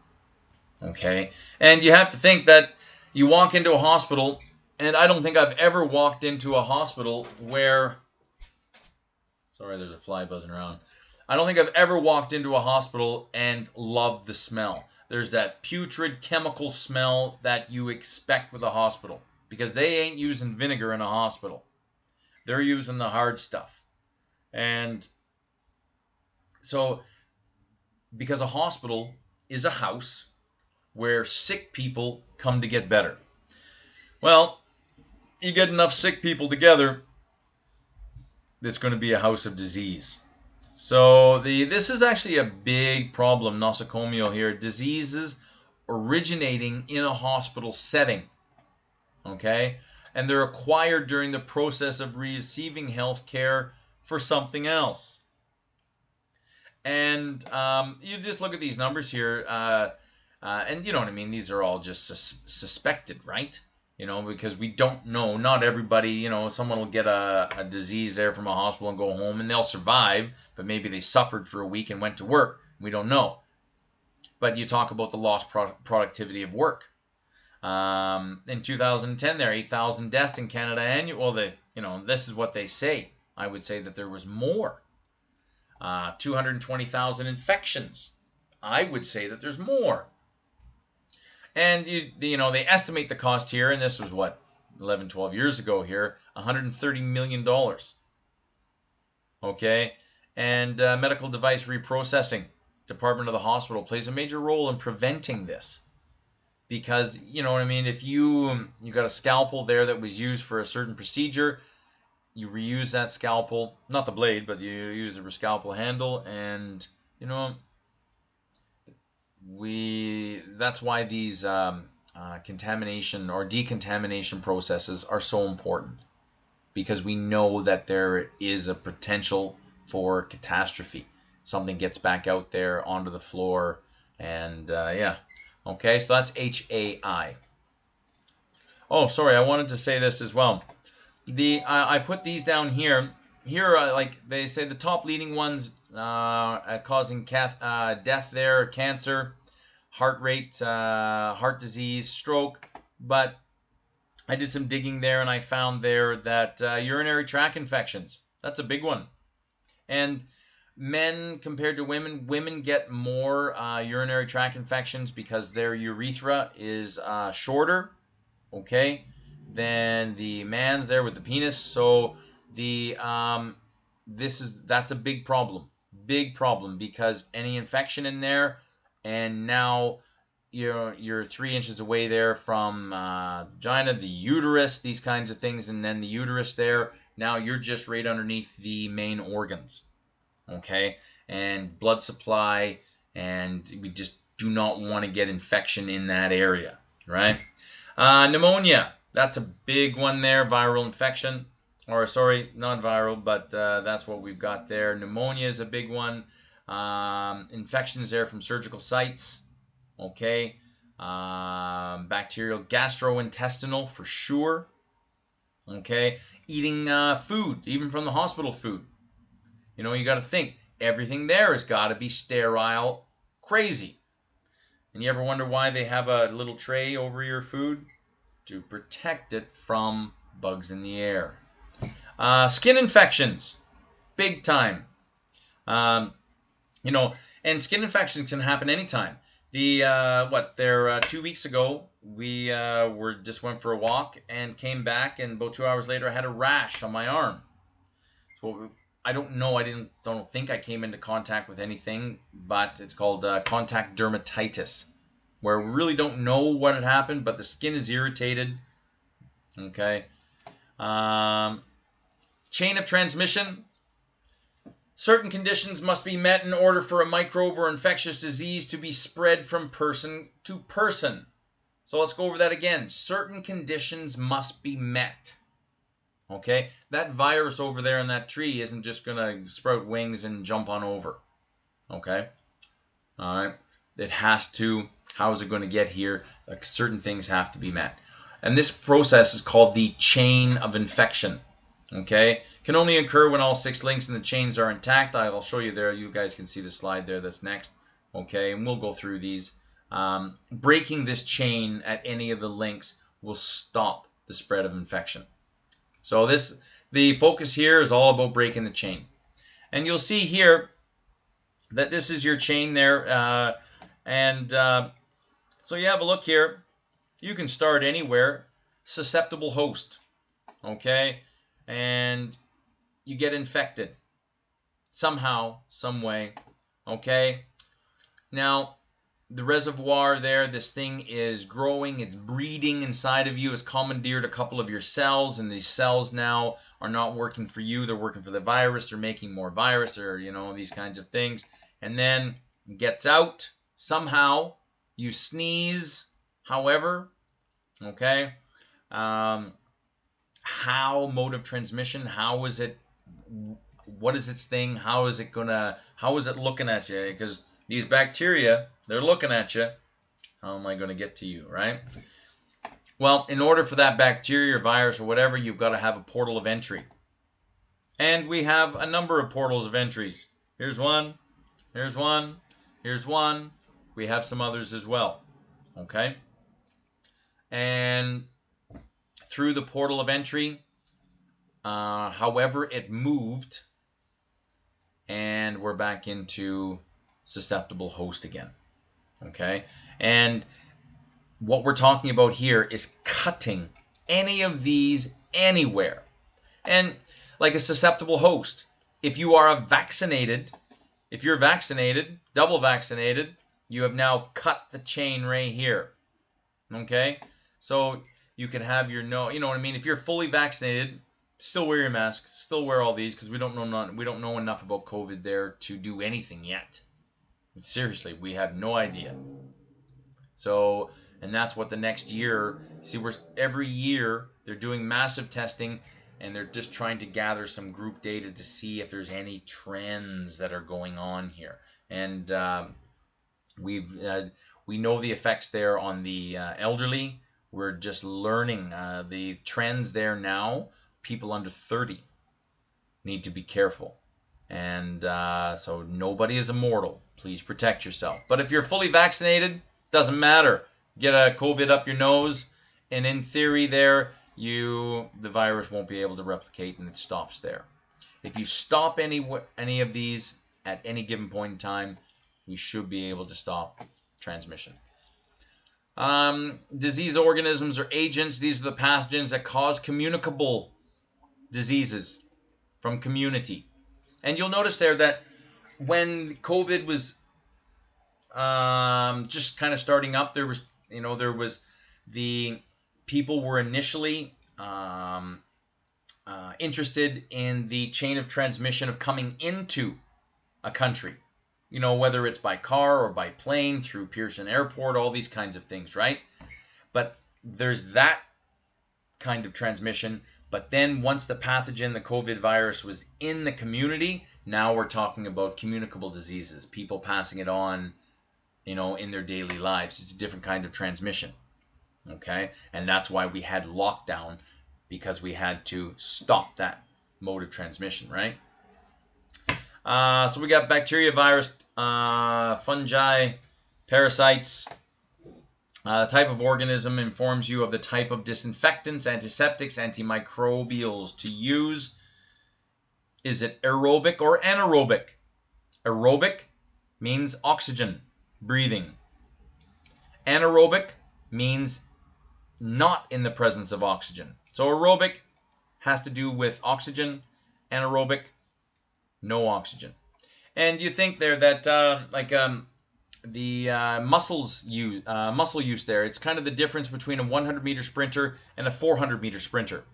Okay? And you have to think that you walk into a hospital, and I don't think I've ever walked into a hospital where... Sorry, there's a fly buzzing around. I don't think I've ever walked into a hospital and loved the smell. There's that putrid chemical smell that you expect with a hospital, because they ain't using vinegar in a hospital. They're using the hard stuff. And so, because a hospital is a house where sick people come to get better. Well, you get enough sick people together, it's going to be a house of disease. So this is actually a big problem, nosocomial here. Diseases originating in a hospital setting. Okay? And they're acquired during the process of receiving health care for something else. And you just look at these numbers here, and you know what I mean? These are all just suspected, right? You know, because we don't know. Not everybody, you know, someone will get a disease there from a hospital and go home and they'll survive, but maybe they suffered for a week and went to work. We don't know. But you talk about the lost productivity of work. In 2010, there are 8,000 deaths in Canada annual. Well, this is what they say. I would say that there was more. 220,000 infections. I would say that there's more. And they estimate the cost here, and this was 11, 12 years ago here, $130 million. Okay, and medical device reprocessing department of the hospital plays a major role in preventing this, because you know what I mean. If you got a scalpel there that was used for a certain procedure, you reuse that scalpel, not the blade, but you use the scalpel handle, and that's why these contamination or decontamination processes are so important, because we know that there is a potential for catastrophe. Something gets back out there onto the floor, and okay, so that's HAI. Oh, sorry, I wanted to say this as well. I put these down here. Here, like they say, the top leading ones causing death there: cancer, heart rate, heart disease, stroke. But I did some digging there, and I found there that urinary tract infections. That's a big one. And men compared to women get more urinary tract infections because their urethra is shorter, okay, than the man's there with the penis. So that's a big problem, because any infection in there, and now you're 3 inches away there from the vagina, the uterus, these kinds of things, and then the uterus there. Now you're just right underneath the main organs, okay, and blood supply, and we just do not want to get infection in that area, right? Pneumonia, that's a big one there, viral infection, or sorry, not viral, but that's what we've got there. Pneumonia is a big one. Infections there from surgical sites, okay. Bacterial, gastrointestinal for sure, okay. Eating food, even from the hospital food. You know, you got to think, everything there has got to be sterile crazy. And you ever wonder why they have a little tray over your food? To protect it from bugs in the air. Skin infections, big time. You know, and skin infections can happen anytime. The 2 weeks ago, we just went for a walk and came back, and about 2 hours later, I had a rash on my arm. So I don't know. Don't think I came into contact with anything, but it's called contact dermatitis, where we really don't know what had happened, but the skin is irritated. Okay. Chain of transmission. Certain conditions must be met in order for a microbe or infectious disease to be spread from person to person. So let's go over that again. Certain conditions must be met. Okay? That virus over there in that tree isn't just going to sprout wings and jump on over. Okay? All right? It has to. How is it going to get here? Certain things have to be met. And this process is called the chain of infection. Okay, can only occur when all 6 links in the chains are intact. I'll show you there. You guys can see the slide there that's next. Okay, and we'll go through these. Breaking this chain at any of the links will stop the spread of infection. So the focus here is all about breaking the chain. And you'll see here that this is your chain there. So you have a look here. You can start anywhere. Susceptible host. Okay. And you get infected somehow, some way, okay? Now, the reservoir there, this thing is growing, it's breeding inside of you, it's commandeered a couple of your cells, and these cells now are not working for you, they're working for the virus, they're making more virus, or, you know, these kinds of things. And then it gets out, somehow, you sneeze, however, okay? How mode of transmission, how is it, what is its thing, how is it looking at you? Because these bacteria, they're looking at you. How am I going to get to you, right? Well, in order for that bacteria or virus or whatever, you've got to have a portal of entry. And we have a number of portals of entries. Here's one, here's one, here's one. We have some others as well, okay? And through the portal of entry, however it moved, and we're back into susceptible host again, okay? And what we're talking about here is cutting any of these anywhere. And like a susceptible host, if you're vaccinated, double vaccinated, you have now cut the chain right here, okay? So you can have you know what I mean? If you're fully vaccinated, still wear your mask, still wear all these, because we don't know enough about COVID there to do anything yet. Seriously, we have no idea. So, and that's what the next year, see, every year they're doing massive testing, and they're just trying to gather some group data to see if there's any trends that are going on here. And we know the effects there on the elderly. We're just learning the trends there now. People under 30 need to be careful. And so nobody is immortal. Please protect yourself. But if you're fully vaccinated, doesn't matter. Get a COVID up your nose, and in theory there, the virus won't be able to replicate, and it stops there. If you stop any of these at any given point in time, we should be able to stop transmission. Disease organisms or agents, these are the pathogens that cause communicable diseases from community. And you'll notice there that when COVID was just kind of starting up. There was, the people were initially interested in the chain of transmission of coming into a country. Whether it's by car or by plane, through Pearson Airport, all these kinds of things, right? But there's that kind of transmission. But then once the pathogen, the COVID virus, was in the community, now we're talking about communicable diseases, people passing it on, in their daily lives. It's a different kind of transmission. Okay? And that's why we had lockdown, because we had to stop that mode of transmission, right? So we got bacteria, virus, fungi, parasites. The type of organism informs you of the type of disinfectants, antiseptics, antimicrobials to use. Is it aerobic or anaerobic? Aerobic means oxygen, breathing. Anaerobic means not in the presence of oxygen. So aerobic has to do with oxygen. Anaerobic, no oxygen. And you think there that the muscle use there, it's kind of the difference between a 100-meter sprinter and a 400-meter sprinter.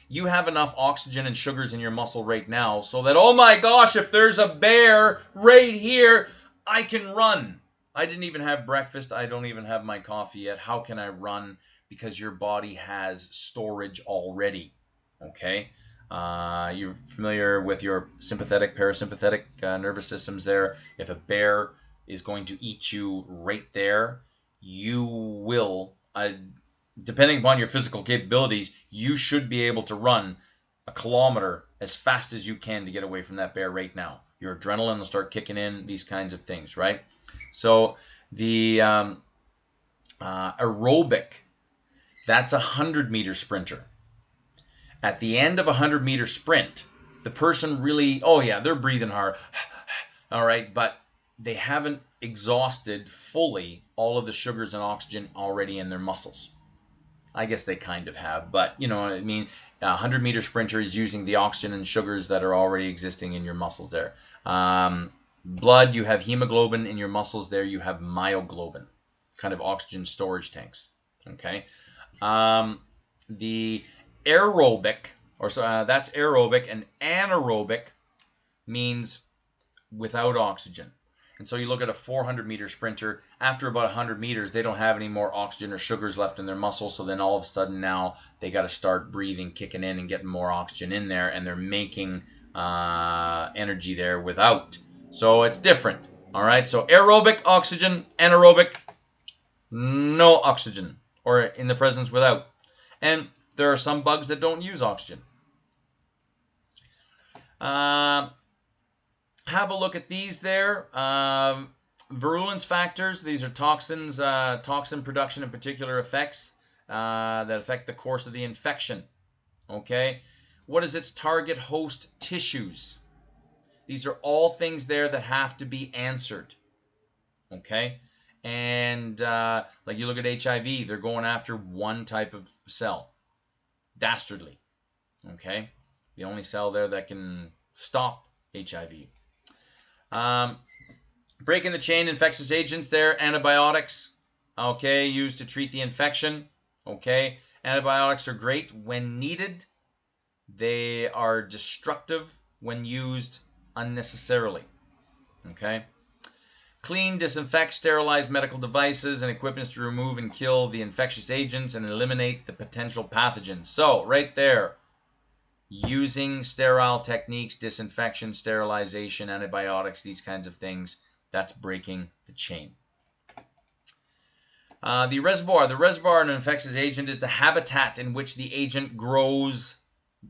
You have enough oxygen and sugars in your muscle right now so that, oh my gosh, if there's a bear right here, I can run. I didn't even have breakfast. I don't even have my coffee yet. How can I run? Because your body has storage already. Okay? You're familiar with your sympathetic, parasympathetic nervous systems there. If a bear is going to eat you right there, you will, depending upon your physical capabilities, you should be able to run a kilometer as fast as you can to get away from that bear right now. Your adrenaline will start kicking in, these kinds of things, right? So the aerobic, that's a 100-meter sprinter. At the end of a 100-meter sprint, the person really, they're breathing hard, all right, but they haven't exhausted fully all of the sugars and oxygen already in their muscles. I guess they kind of have, but you know what I mean. A 100-meter sprinter is using the oxygen and sugars that are already existing in your muscles there. Blood, you have hemoglobin. In your muscles there, you have myoglobin, kind of oxygen storage tanks. Okay. The aerobic, that's aerobic, and anaerobic means without oxygen. And so you look at a 400-meter sprinter, after about 100 meters, they don't have any more oxygen or sugars left in their muscles, so then all of a sudden now they got to start breathing, kicking in, and getting more oxygen in there, and they're making energy there without. So it's different, all right? So aerobic, oxygen, anaerobic, no oxygen, or in the presence without. And there are some bugs that don't use oxygen. Have a look at these there. Virulence factors. These are toxins, toxin production and particular effects that affect the course of the infection. Okay. What is its target host tissues? These are all things there that have to be answered. Okay. And like you look at HIV, they're going after one type of cell. Dastardly. Okay. The only cell there that can stop HIV. Breaking the chain, infectious agents there, antibiotics, okay, used to treat the infection, okay. Antibiotics are great when needed. They are destructive when used unnecessarily, okay. Clean, disinfect, sterilize medical devices and equipment to remove and kill the infectious agents and eliminate the potential pathogens. So, right there, using sterile techniques, disinfection, sterilization, antibiotics, these kinds of things, that's breaking the chain. The reservoir in an infectious agent is the habitat in which the agent grows,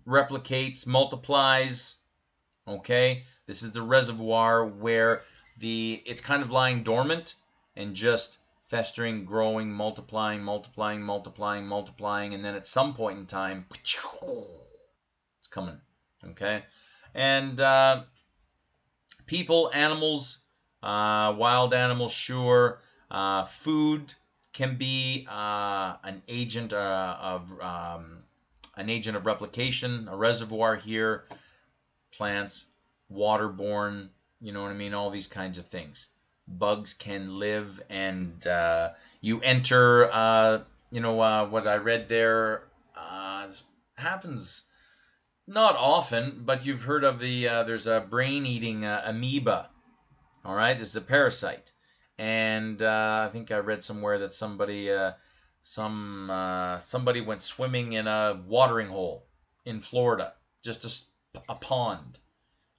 replicates, multiplies. Okay, this is the reservoir where it's kind of lying dormant and just festering, growing, multiplying, and then at some point in time, it's coming. Okay, and people, animals, wild animals, sure. Food can be an agent of replication. A reservoir here, plants, waterborne. You know what I mean? All these kinds of things. bugs can live, and you enter, what I read there happens not often, but you've heard of there's a brain-eating amoeba. All right, this is a parasite, and I think I read somewhere that somebody went swimming in a watering hole in Florida, just a pond,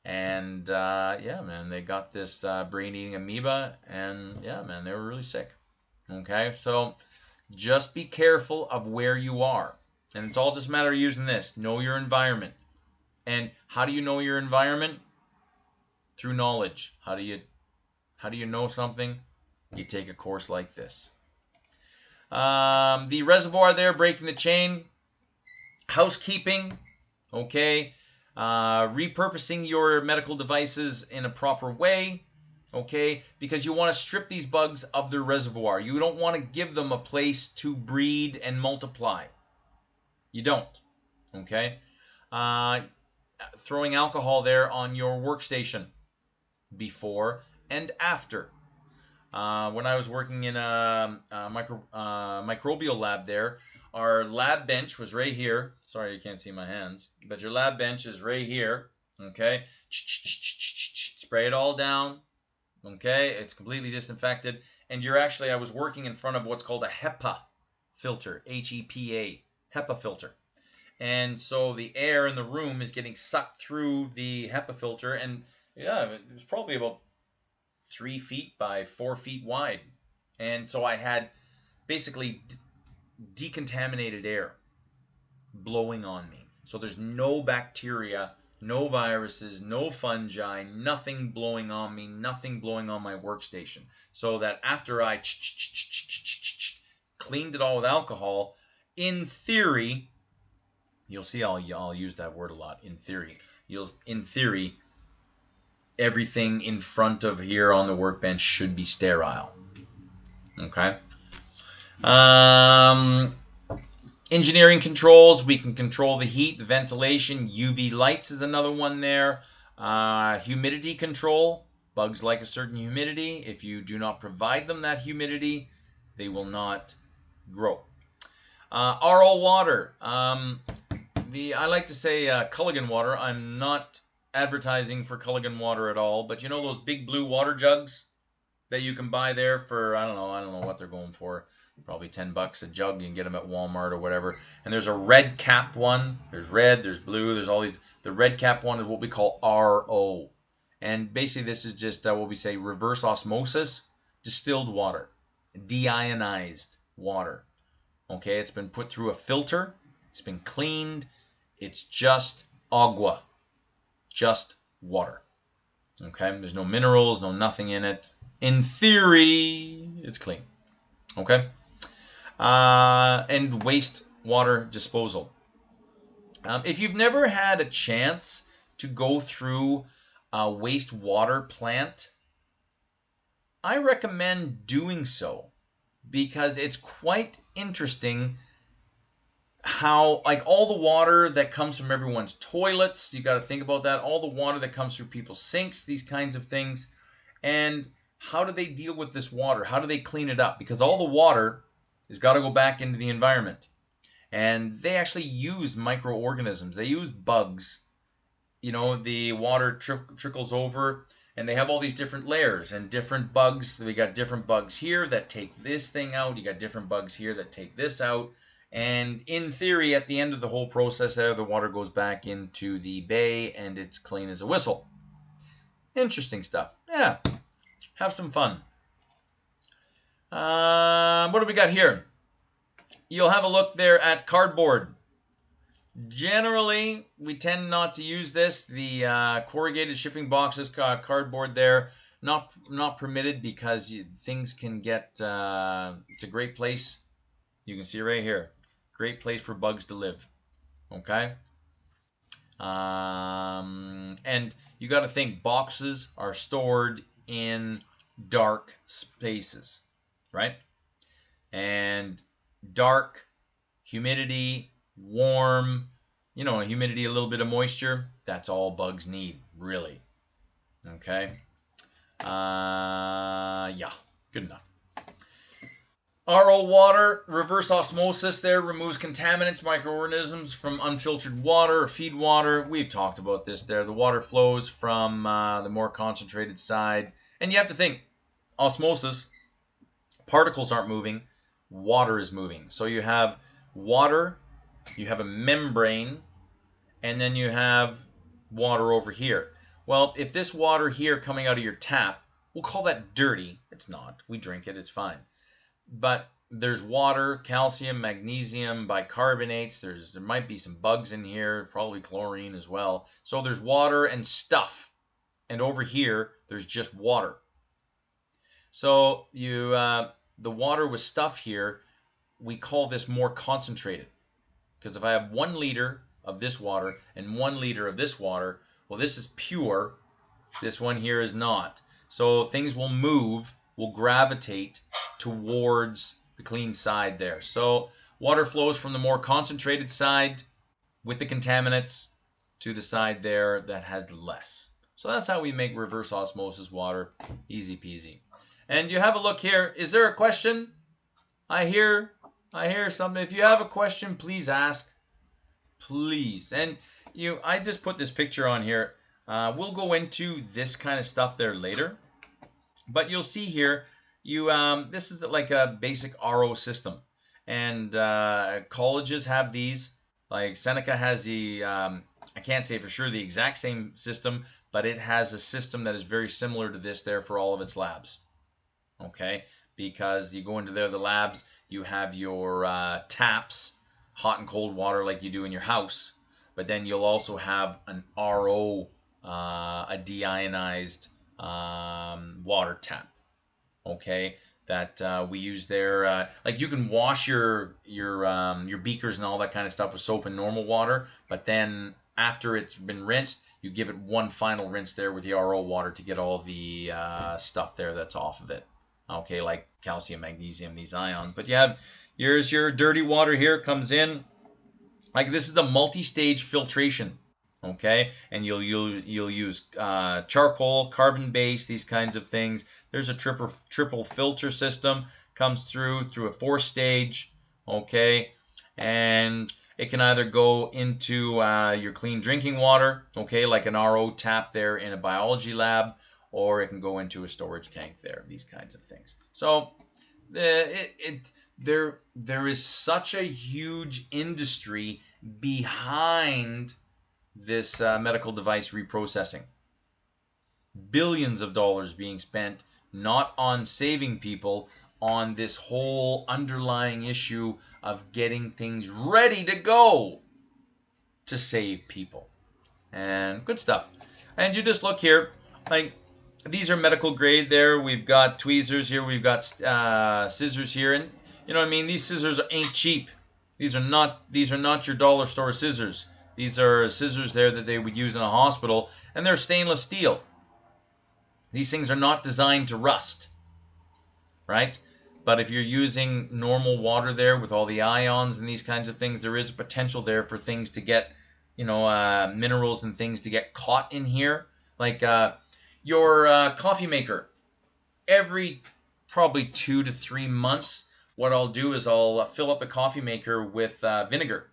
and yeah, man, they got this brain-eating amoeba, and yeah, man, they were really sick. Okay, so just be careful of where you are, and it's all just a matter of using this. Know your environment, and how do you know your environment? Through knowledge. How do you know something? You take a course like this. The reservoir there, breaking the chain. Housekeeping, okay. Repurposing your medical devices in a proper way, okay, because you want to strip these bugs of their reservoir. You don't want to give them a place to breed and multiply. You don't, okay. Throwing alcohol there on your workstation before and after. When I was working in a microbial lab there, our lab bench was right here. Sorry, you can't see my hands, but your lab bench is right here. Okay, spray it all down. Okay, it's completely disinfected, and I was working in front of what's called a HEPA filter, HEPA, HEPA filter. And so the air in the room is getting sucked through the HEPA filter, and yeah, it was probably about 3 feet by 4 feet wide. And so I had basically decontaminated air blowing on me. So there's no bacteria, no viruses, no fungi, nothing blowing on me, nothing blowing on my workstation. So that after I cleaned it all with alcohol, in theory, you'll see I'll use that word a lot, in theory. In theory, everything in front of here on the workbench should be sterile. Okay. Engineering controls, we can control the heat, the ventilation. UV lights is another one there. Humidity control, bugs like a certain humidity. If you do not provide them that humidity, they will not grow. RO water, I like to say Culligan water. I'm not advertising for Culligan water at all, but you know those big blue water jugs that you can buy there for, I don't know what they're going for, probably $10 a jug. You can get them at Walmart or whatever. And there's a red cap one. There's red, there's blue, there's all these. The red cap one is what we call RO. And basically this is just what we say reverse osmosis distilled water, deionized water. Okay, it's been put through a filter, it's been cleaned, it's just agua, just water. Okay, there's no minerals, no nothing in it. In theory, it's clean. Okay, and wastewater disposal. If you've never had a chance to go through a wastewater plant, I recommend doing so because it's quite interesting how, like, all the water that comes from everyone's toilets, you got to think about that, all the water that comes through people's sinks, these kinds of things, and how do they deal with this water? How do they clean it up? Because all the water has got to go back into the environment. And they actually use microorganisms. They use bugs. You know, the water trickles over, and they have all these different layers and different bugs. We got different bugs here that take this thing out. You got different bugs here that take this out. And in theory, at the end of the whole process there, the water goes back into the bay and it's clean as a whistle. Interesting stuff. Yeah. Have some fun. What do we got here? You'll have a look there at cardboard. Generally, we tend not to use this. The corrugated shipping boxes, cardboard there, not permitted because things can get, it's a great place. You can see right here. Great place for bugs to live. Okay? And you got to think boxes are stored in dark spaces, right? And dark, humidity, warm, humidity, a little bit of moisture, that's all bugs need, really. Okay? Yeah, good enough. RO water, reverse osmosis there, removes contaminants, microorganisms from unfiltered water or feed water. We've talked about this there. The water flows from the more concentrated side. And you have to think, osmosis, particles aren't moving, water is moving. So you have water, you have a membrane, and then you have water over here. Well, if this water here coming out of your tap, we'll call that dirty. It's not. We drink it, it's fine. But there's water, calcium, magnesium, bicarbonates. There might be some bugs in here, probably chlorine as well. So there's water and stuff. And over here, there's just water. So the water with stuff here, we call this more concentrated. Because if I have 1 liter of this water and 1 liter of this water, well, this is pure. This one here is not. So things will move, will gravitate towards the clean side there. So water flows from the more concentrated side with the contaminants to the side there that has less. So that's how we make reverse osmosis water. Easy peasy. And you have a look here. Is there a question? I hear something. If you have a question, please ask. Please. And I just put this picture on here. We'll go into this kind of stuff there later. But you'll see here, this is like a basic RO system. And colleges have these. Like Seneca has I can't say for sure the exact same system, but it has a system that is very similar to this there for all of its labs. Okay? Because you go into the labs, you have your taps, hot and cold water like you do in your house, but then you'll also have an RO, a deionized water tap. Okay, that we use there. Like you can wash your beakers and all that kind of stuff with soap and normal water, but then after it's been rinsed, you give it one final rinse there with the RO water to get all the stuff there that's off of it. Okay, like calcium, magnesium, these ions. But here's your dirty water here, comes in. Like this is the multi-stage filtration. Okay, and you'll use charcoal, carbon base, these kinds of things. There's a triple filter system, comes through a 4-stage. Okay, and it can either go into your clean drinking water, okay, like an RO tap there in a biology lab, or it can go into a storage tank there, these kinds of things. So there is such a huge industry behind this medical device reprocessing. Billions of dollars being spent not on saving people, on this whole underlying issue of getting things ready to go to save people. And good stuff. And you just look here, like these are medical grade there. We've got tweezers here. We've got scissors here. And you know what I mean? These scissors ain't cheap. These are not your dollar store scissors. These are scissors there that they would use in a hospital. And they're stainless steel. These things are not designed to rust. Right? But if you're using normal water there with all the ions and these kinds of things, there is a potential there for things to get, minerals and things to get caught in here. Like your coffee maker, every probably 2 to 3 months, what I'll do is I'll fill up the coffee maker with vinegar.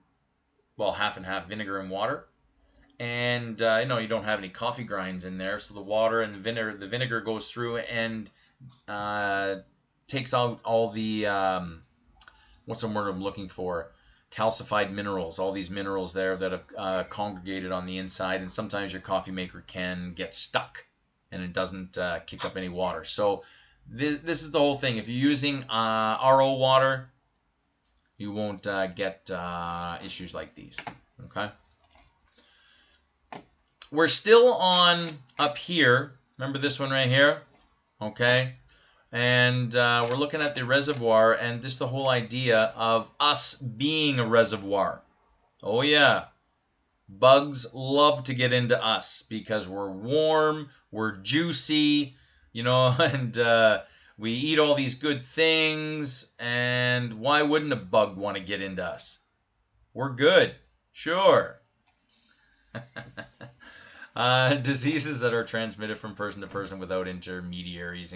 Well, half and half vinegar and water. And you don't have any coffee grinds in there, so the water and the vinegar goes through and takes out all the what's the word I'm looking for? Calcified minerals, all these minerals there that have congregated on the inside, and sometimes your coffee maker can get stuck and it doesn't kick up any water. So this is the whole thing. If you're using RO water, you won't get issues like these. Okay. We're still on up here. Remember this one right here? Okay. And we're looking at the reservoir and just the whole idea of us being a reservoir. Oh yeah. Bugs love to get into us because we're warm, we're juicy, and we eat all these good things. And why wouldn't a bug want to get into us? We're good. Sure. Diseases that are transmitted from person to person without intermediaries.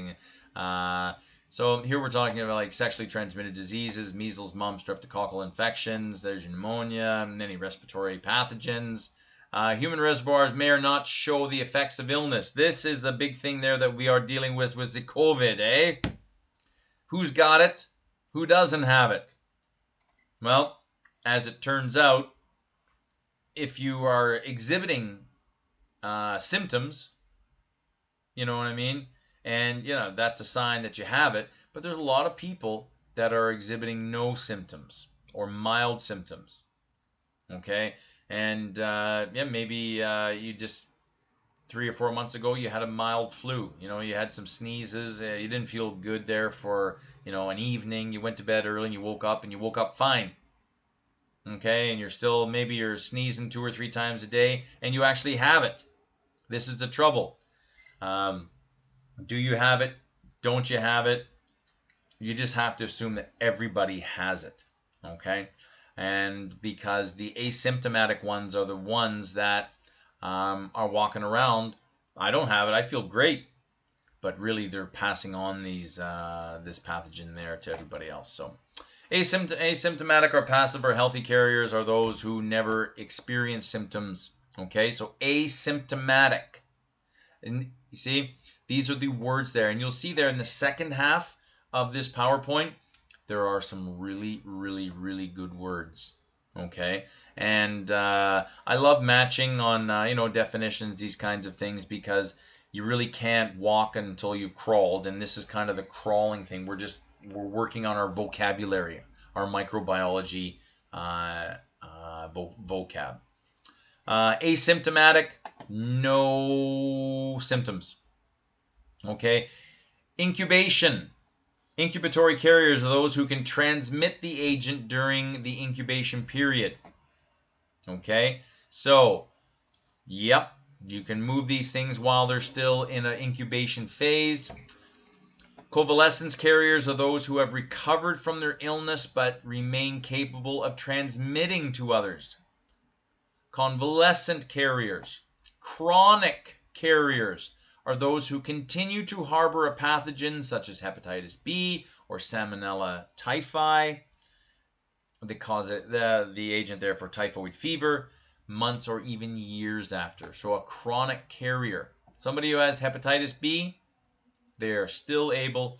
So here we're talking about like sexually transmitted diseases, measles, mumps, streptococcal infections. There's your pneumonia, and any respiratory pathogens. Human reservoirs may or not show the effects of illness. This is the big thing there that we are dealing with the COVID, eh? Who's got it? Who doesn't have it? Well, as it turns out, if you are exhibiting symptoms, you know what I mean? And, that's a sign that you have it. But there's a lot of people that are exhibiting no symptoms or mild symptoms. Okay? And, maybe you just 3 or 4 months ago, you had a mild flu. You had some sneezes. You didn't feel good there for, an evening. You went to bed early and you woke up fine. Okay? And maybe you're sneezing 2 or 3 times a day and you actually have it. This is the trouble. Do you have it? Don't you have it? You just have to assume that everybody has it. Okay? And because the asymptomatic ones are the ones that are walking around, I don't have it, I feel great. But really, they're passing on this pathogen there to everybody else. So, asymptomatic or passive or healthy carriers are those who never experience symptoms. Okay? So, asymptomatic. And you see, these are the words there. And you'll see there in the second half of this PowerPoint, there are some really, really, really good words. Okay? And I love matching on, definitions, these kinds of things, because you really can't walk until you've crawled. And this is kind of the crawling thing. We're working on our vocabulary, our microbiology vocab. Asymptomatic, no symptoms. Okay. Incubatory carriers are those who can transmit the agent during the incubation period. Okay. So, yep, you can move these things while they're still in an incubation phase. Covalescence carriers are those who have recovered from their illness but remain capable of transmitting to others. Convalescent carriers. Chronic carriers are those who continue to harbor a pathogen such as hepatitis B or Salmonella typhi. They cause the agent there for typhoid fever months or even years after. So a chronic carrier. Somebody who has hepatitis B, they are still able,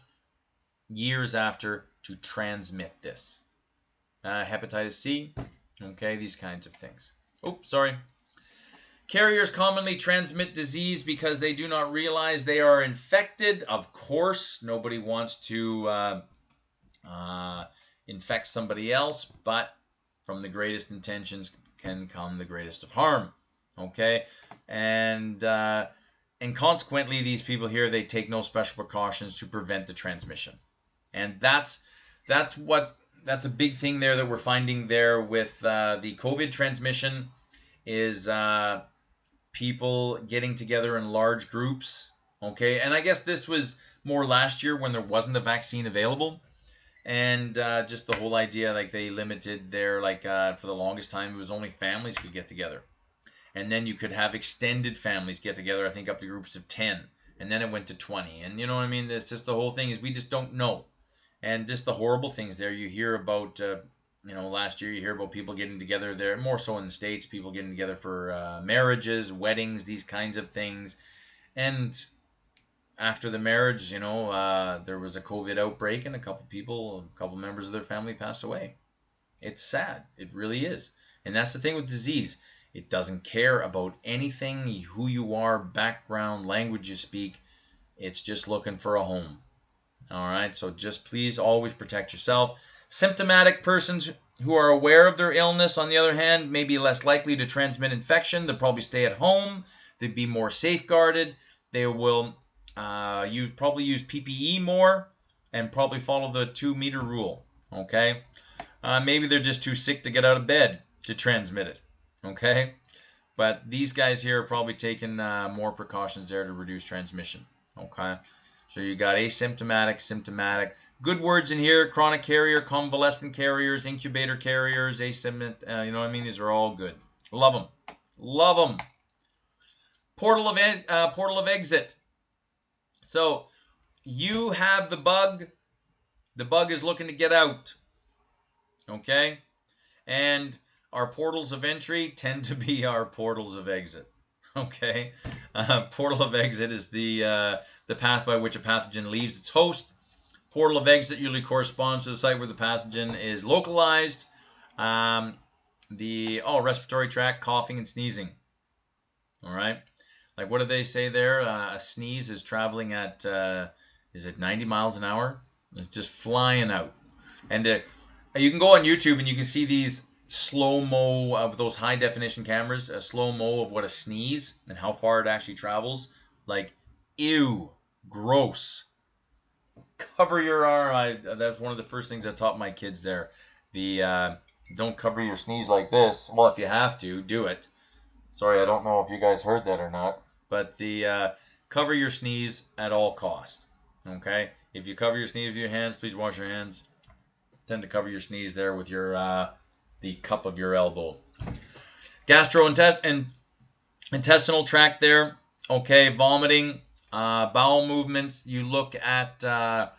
years after, to transmit this. Hepatitis C, okay, these kinds of things. Oops, sorry. Carriers commonly transmit disease because they do not realize they are infected. Of course, nobody wants to infect somebody else, but from the greatest intentions can come the greatest of harm. Okay, and consequently, these people here, they take no special precautions to prevent the transmission, and that's a big thing there that we're finding there with the COVID transmission is people getting together in large groups. Okay, and I guess this was more last year when there wasn't a vaccine available. And just the whole idea, like they limited their, for the longest time, it was only families could get together. And then you could have extended families get together, I think up to groups of 10. And then it went to 20. And you know what I mean? It's just the whole thing is we just don't know. And just the horrible things there. You hear about, last year you hear about people getting together there, more so in the States, people getting together for marriages, weddings, these kinds of things. And after the marriage, there was a COVID outbreak and a couple members of their family passed away. It's sad. It really is. And that's the thing with disease. It doesn't care about anything, who you are, background, language you speak. It's just looking for a home. All right, so just please always protect yourself. Symptomatic persons who are aware of their illness, on the other hand, may be less likely to transmit infection. They'll probably stay at home. They'd be more safeguarded. They will probably use PPE more and probably follow the 2-meter rule. Okay, maybe they're just too sick to get out of bed to transmit it. Okay, but these guys here are probably taking more precautions there to reduce transmission. Okay, so you got asymptomatic, symptomatic. Good words in here: chronic carrier, convalescent carriers, incubator carriers, asymptomatic. You know what I mean? These are all good. Love them. Love them. Portal of exit. So you have the bug. The bug is looking to get out. Okay? And our portals of entry tend to be our portals of exit. Okay? Portal of exit is the path by which a pathogen leaves its host. Portal of exit usually corresponds to the site where the pathogen is localized. Respiratory tract, coughing and sneezing. All right? Like, what do they say there? A sneeze is traveling at, is it 90 miles an hour? It's just flying out. And you can go on YouTube and you can see these slow-mo of those high-definition cameras, a slow-mo of what a sneeze and how far it actually travels. Like, ew, gross. Cover your arm. That's one of the first things I taught my kids there. Don't cover your sneeze like this. Well, if you have to, do it. Sorry, I don't know if you guys heard that or not. But cover your sneeze at all costs. Okay? If you cover your sneeze with your hands, please wash your hands. Tend to cover your sneeze there with your the cup of your elbow. Gastrointestinal tract there. Okay, vomiting, bowel movements. You look at the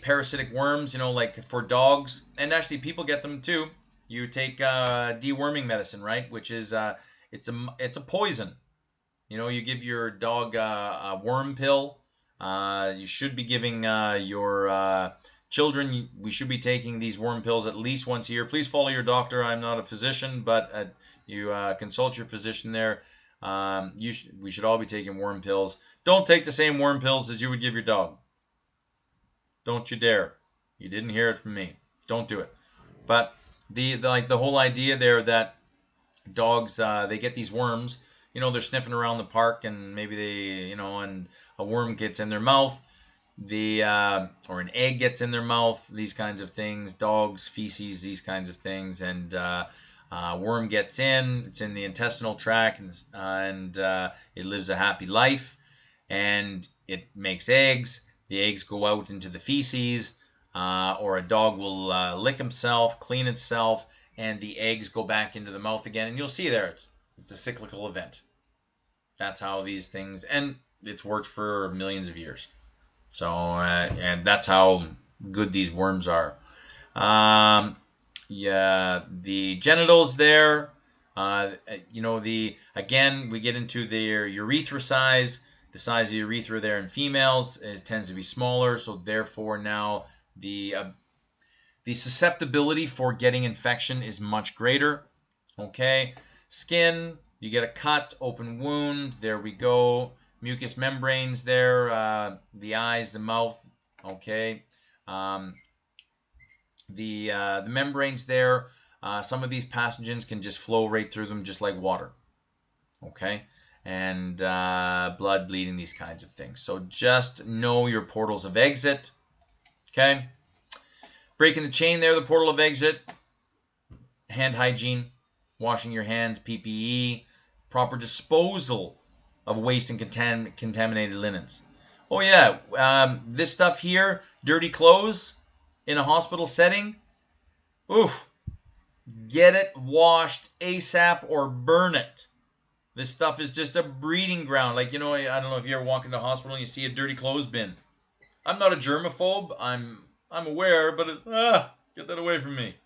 parasitic worms, like for dogs, and actually people get them too. You take deworming medicine, right? Which is it's a poison. You give your dog a worm pill. You should be giving your children, we should be taking these worm pills at least once a year. Please follow your doctor. I'm not a physician, but you consult your physician there. We should all be taking worm pills. Don't take the same worm pills as you would give your dog. Don't you dare. You didn't hear it from me. Don't do it. But the whole idea there that dogs, they get these worms, they're sniffing around the park and maybe they, and a worm gets in their mouth. Or an egg gets in their mouth, these kinds of things, dogs, feces, these kinds of things, and worm gets in, it's in the intestinal tract, and it lives a happy life, and it makes eggs. The eggs go out into the feces, or a dog will lick himself, clean itself, and the eggs go back into the mouth again, and you'll see there, it's a cyclical event. That's how these things, and it's worked for millions of years. So, and that's how good these worms are. The genitals there, again, we get into their urethra size. The size of the urethra there in females tends to be smaller, so therefore now the susceptibility for getting infection is much greater. Okay, skin, you get a cut, open wound, there we go. Mucous membranes there, the eyes, the mouth, okay. The membranes there, some of these pathogens can just flow right through them just like water, okay. And blood, bleeding, these kinds of things. So just know your portals of exit, okay. Breaking the chain there, the portal of exit, hand hygiene, washing your hands, PPE, proper disposal of waste and contaminated linens. Oh yeah, this stuff here, dirty clothes in a hospital setting, oof, get it washed ASAP or burn it. This stuff is just a breeding ground. Like, I don't know if you ever walk into a hospital and you see a dirty clothes bin. I'm not a germaphobe. I'm aware, but get that away from me.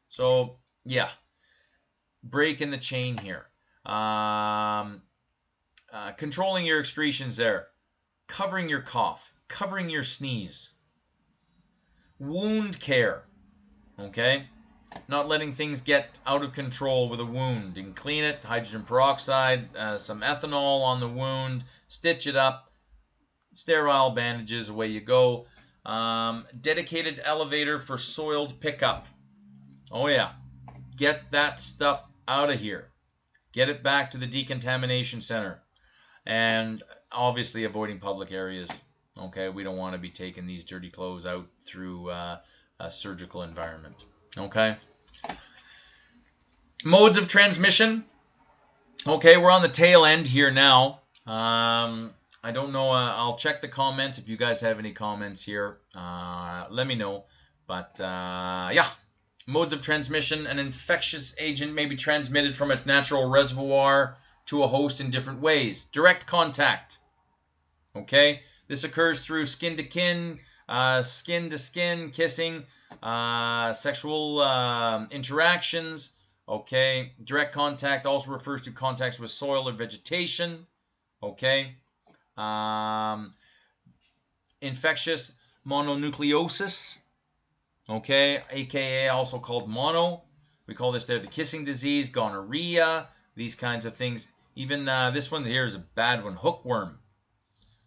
So, yeah. Breaking the chain here. Controlling your excretions there, covering your cough, covering your sneeze. Wound care, okay? Not letting things get out of control with a wound. You can clean it, hydrogen peroxide, some ethanol on the wound, stitch it up, sterile bandages, away you go. Dedicated elevator for soiled pickup. Oh yeah, get that stuff out of here. Get it back to the decontamination center. And obviously avoiding public areas. Okay, we don't want to be taking these dirty clothes out through a surgical environment. Okay. Modes of transmission. Okay, we're on the tail end here now. I don't know. I'll check the comments. If you guys have any comments here, let me know. But yeah, modes of transmission. An infectious agent may be transmitted from a natural reservoir to a host in different ways. Direct contact. Okay, this occurs through skin to skin, kissing, sexual interactions. Okay, direct contact also refers to contacts with soil or vegetation. Okay, infectious mononucleosis. Okay, aka also called mono. We call this there the kissing disease, gonorrhea, these kinds of things. Even this one here is a bad one, hookworm.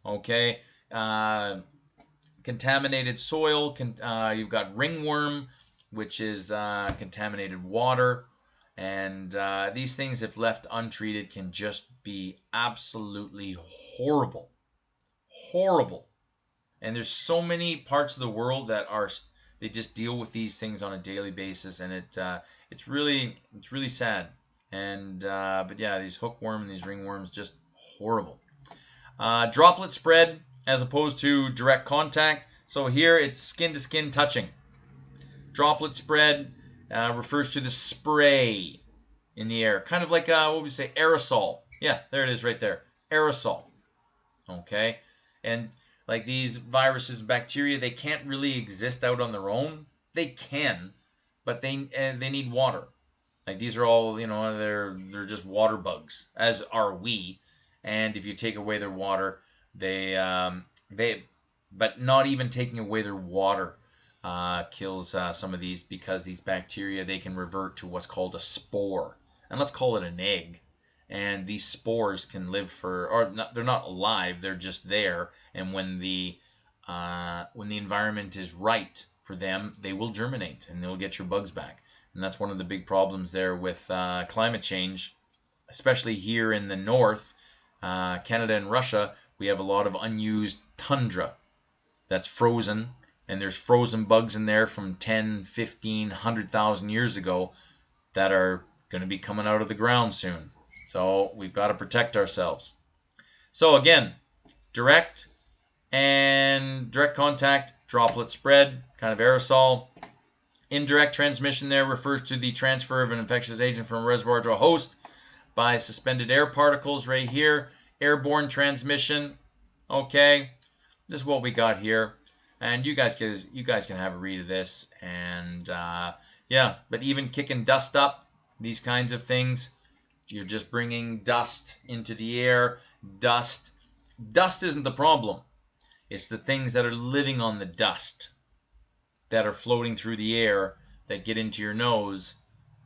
Okay, contaminated soil. You've got ringworm, which is contaminated water. And these things, if left untreated, can just be absolutely horrible. Horrible. And there's so many parts of the world that they just deal with these things on a daily basis, and it's really sad. And but yeah, these hookworm and these ringworms, just horrible. Droplet spread as opposed to direct contact. So here it's skin to skin touching. Droplet spread refers to the spray in the air, kind of like what would we say, aerosol. Yeah, there it is right there, aerosol. Okay, and like these viruses and bacteria, they can't really exist out on their own. They can, but they need water. Like these are all, they're just water bugs, as are we. And if you take away their water, but not even taking away their water kills some of these, because these bacteria, they can revert to what's called a spore, and let's call it an egg. And these spores can live they're not alive, they're just there. And when the environment is right for them, they will germinate and they'll get your bugs back. And that's one of the big problems there with climate change, especially here in the north, Canada and Russia. We have a lot of unused tundra that's frozen, and there's frozen bugs in there from 10, 15, 100,000 years ago that are going to be coming out of the ground soon. So we've got to protect ourselves. So again, direct contact, droplet spread, kind of aerosol. Indirect transmission there refers to the transfer of an infectious agent from a reservoir to a host by suspended air particles right here. Airborne transmission. Okay, this is what we got here. And you guys can have a read of this. And yeah, but even kicking dust up, these kinds of things, you're just bringing dust into the air. Dust isn't the problem. It's the things that are living on the dust that are floating through the air that get into your nose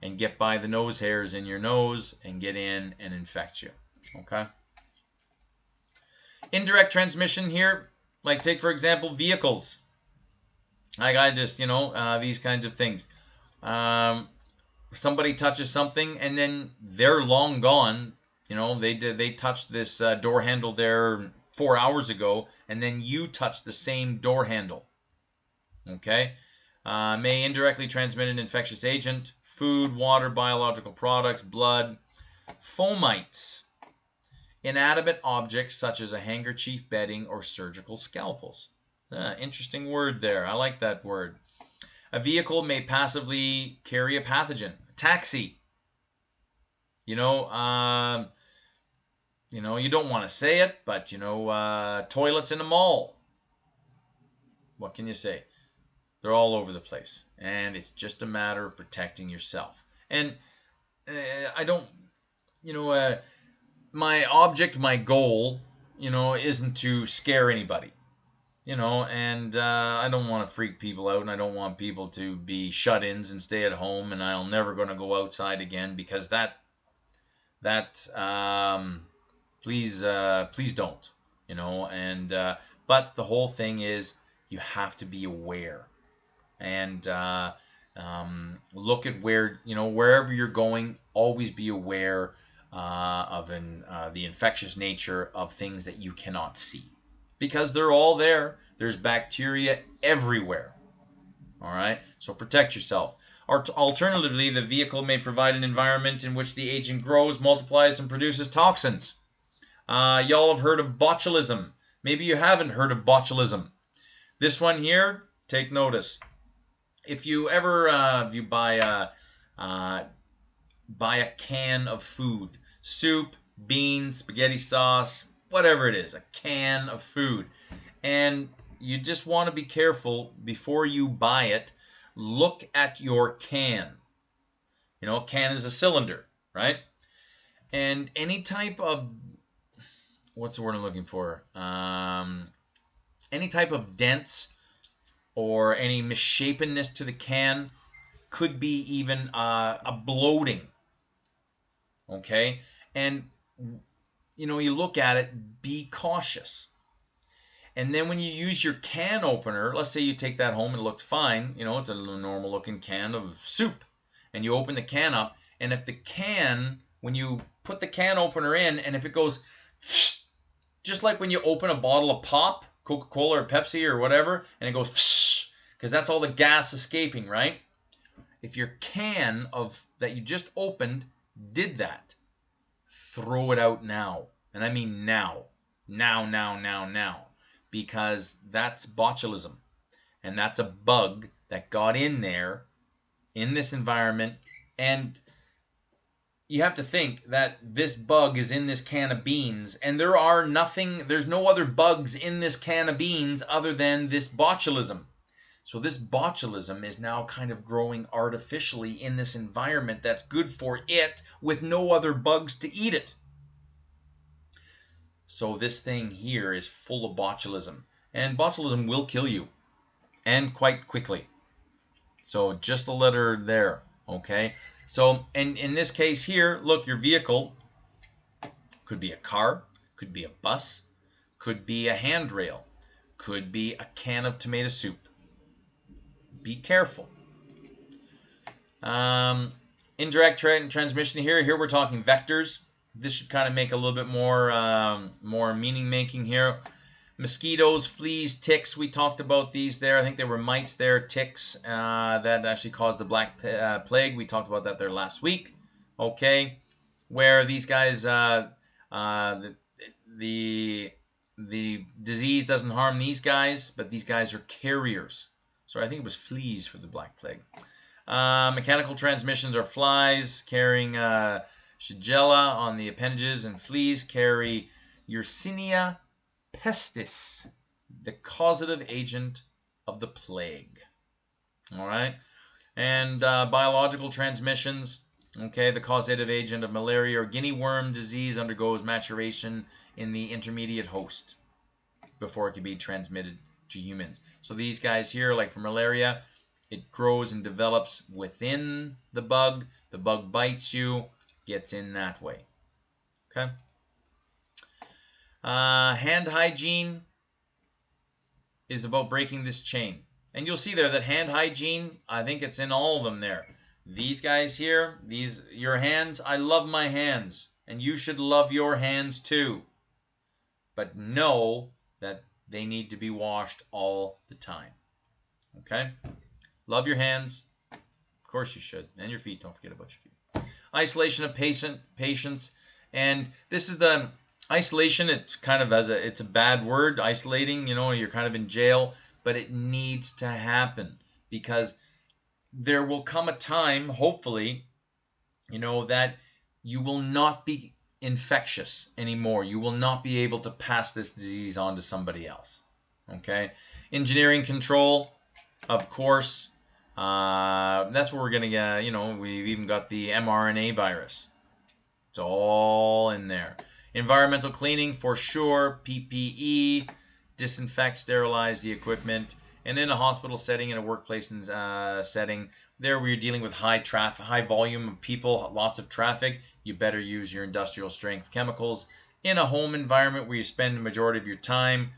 and get by the nose hairs in your nose and get in and infect you. Okay? Indirect transmission here, like take for example vehicles. Like I just, these kinds of things. Somebody touches something and then they're long gone. They touched this door handle there 4 hours ago, and then you touched the same door handle. Okay, may indirectly transmit an infectious agent: food, water, biological products, blood. Fomites, inanimate objects such as a handkerchief, bedding, or surgical scalpels. Interesting word there. I like that word. A vehicle may passively carry a pathogen. A taxi. You don't want to say it, but toilets in a mall. What can you say? They're all over the place, and it's just a matter of protecting yourself. And I don't, my goal, isn't to scare anybody. And I don't want to freak people out, and I don't want people to be shut-ins and stay at home, and I'm never going to go outside again, because please don't, and but the whole thing is you have to be aware, and look at wherever you're going, always be aware of the infectious nature of things that you cannot see. Because they're all there. There's bacteria everywhere. All right? So protect yourself. Alternatively, the vehicle may provide an environment in which the agent grows, multiplies, and produces toxins. Y'all have heard of botulism. Maybe you haven't heard of botulism. This one here, take notice. If you ever buy a can of food, soup, beans, spaghetti sauce, whatever it is, a can of food. And you just want to be careful before you buy it. Look at your can. You know, a can is a cylinder, right? And any type of, what's the word I'm looking for? Any type of dents or any misshapenness to the can could be even a bloating. Okay? And, you know, you look at it, be cautious. And then when you use your can opener, let's say you take that home and it looked fine, you know, it's a normal looking can of soup. And you open the can up, and if the can, when you put the can opener in, and if it goes, just like when you open a bottle of pop, Coca-Cola or Pepsi or whatever, and it goes, because that's all the gas escaping, right? If your can of that you just opened did that, throw it out now. And I mean now. Now. Because that's botulism. And that's a bug that got in there in this environment. And you have to think that this bug is in this can of beans, and there's no other bugs in this can of beans other than this botulism. So this botulism is now kind of growing artificially in this environment that's good for it with no other bugs to eat it. So this thing here is full of botulism. And botulism will kill you. And quite quickly. So just a letter there. Okay. So in this case here, look, your vehicle could be a car, could be a bus, could be a handrail, could be a can of tomato soup. Be careful. Indirect transmission here. Here we're talking vectors. This should kind of make a little bit more meaning making here. Mosquitoes, fleas, ticks. We talked about these there. I think there were mites there, ticks that actually caused the Black Plague. We talked about that there last week. Okay, where these guys, the disease doesn't harm these guys, but these guys are carriers. So I think it was fleas for the Black Plague. Mechanical transmissions are flies carrying Shigella on the appendages, and fleas carry Yersinia pestis, the causative agent of the plague. All right. And biological transmissions, okay, the causative agent of malaria or guinea worm disease undergoes maturation in the intermediate host before it can be transmitted to humans. So these guys here, like for malaria, it grows and develops within the bug bites you, gets in that way. Okay. Hand hygiene is about breaking this chain. And you'll see there that hand hygiene, I think it's in all of them there. These guys here, your hands, I love my hands. And you should love your hands too. But know that they need to be washed all the time. Okay? Love your hands. Of course you should. And your feet. Don't forget about your feet. Isolation of patients. And this is the isolation. It kind of it's a bad word, isolating. You know, you're kind of in jail. But it needs to happen. Because there will come a time, hopefully, you know, that you will not be infectious anymore. You will not be able to pass this disease on to somebody else. Okay? Engineering control, of course. That's where we're going to get, you know, we've even got the mRNA virus. It's all in there. Environmental cleaning, for sure. PPE, disinfect, sterilize the equipment. And in a hospital setting, in a workplace setting, there where you're dealing with high volume of people, lots of traffic, you better use your industrial strength chemicals. In a home environment where you spend the majority of your time,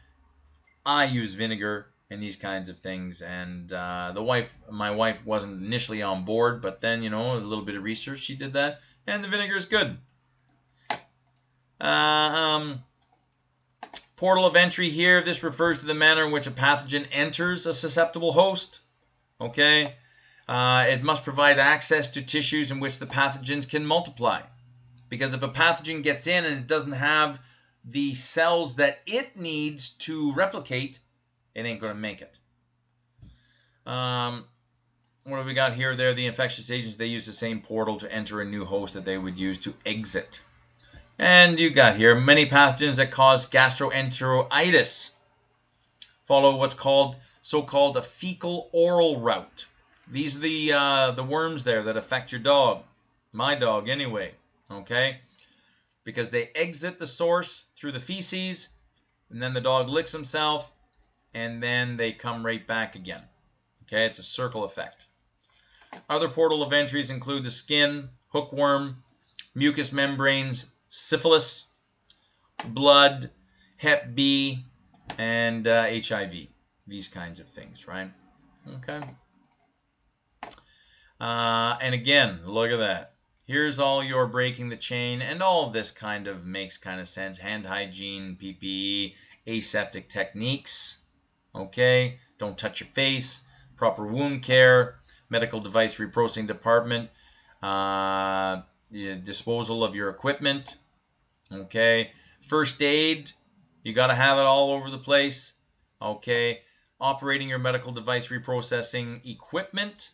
I use vinegar and these kinds of things. And my wife wasn't initially on board, but then, you know, a little bit of research, she did that, and the vinegar is good. Portal of entry here, this refers to the manner in which a pathogen enters a susceptible host. Okay? It must provide access to tissues in which the pathogens can multiply. Because if a pathogen gets in and it doesn't have the cells that it needs to replicate, it ain't going to make it. What do we got here? There, the infectious agents, they use the same portal to enter a new host that they would use to exit. And you got here many pathogens that cause gastroenteritis follow what's called so-called a fecal oral route. These are the worms there that affect your dog, my dog anyway. Okay, because they exit the source through the feces, and then the dog licks himself, and then they come right back again. Okay, it's a circle effect. Other portal of entries include the skin, hookworm, mucous membranes, syphilis, blood, Hep B, and HIV. These kinds of things, right? Okay. And again, look at that. Here's all your breaking the chain, and all of this kind of makes kind of sense. Hand hygiene, PPE, aseptic techniques. Okay, don't touch your face. Proper wound care, medical device reprocessing department, disposal of your equipment. Okay, first aid, you got to have it all over the place. Okay, operating your medical device reprocessing equipment.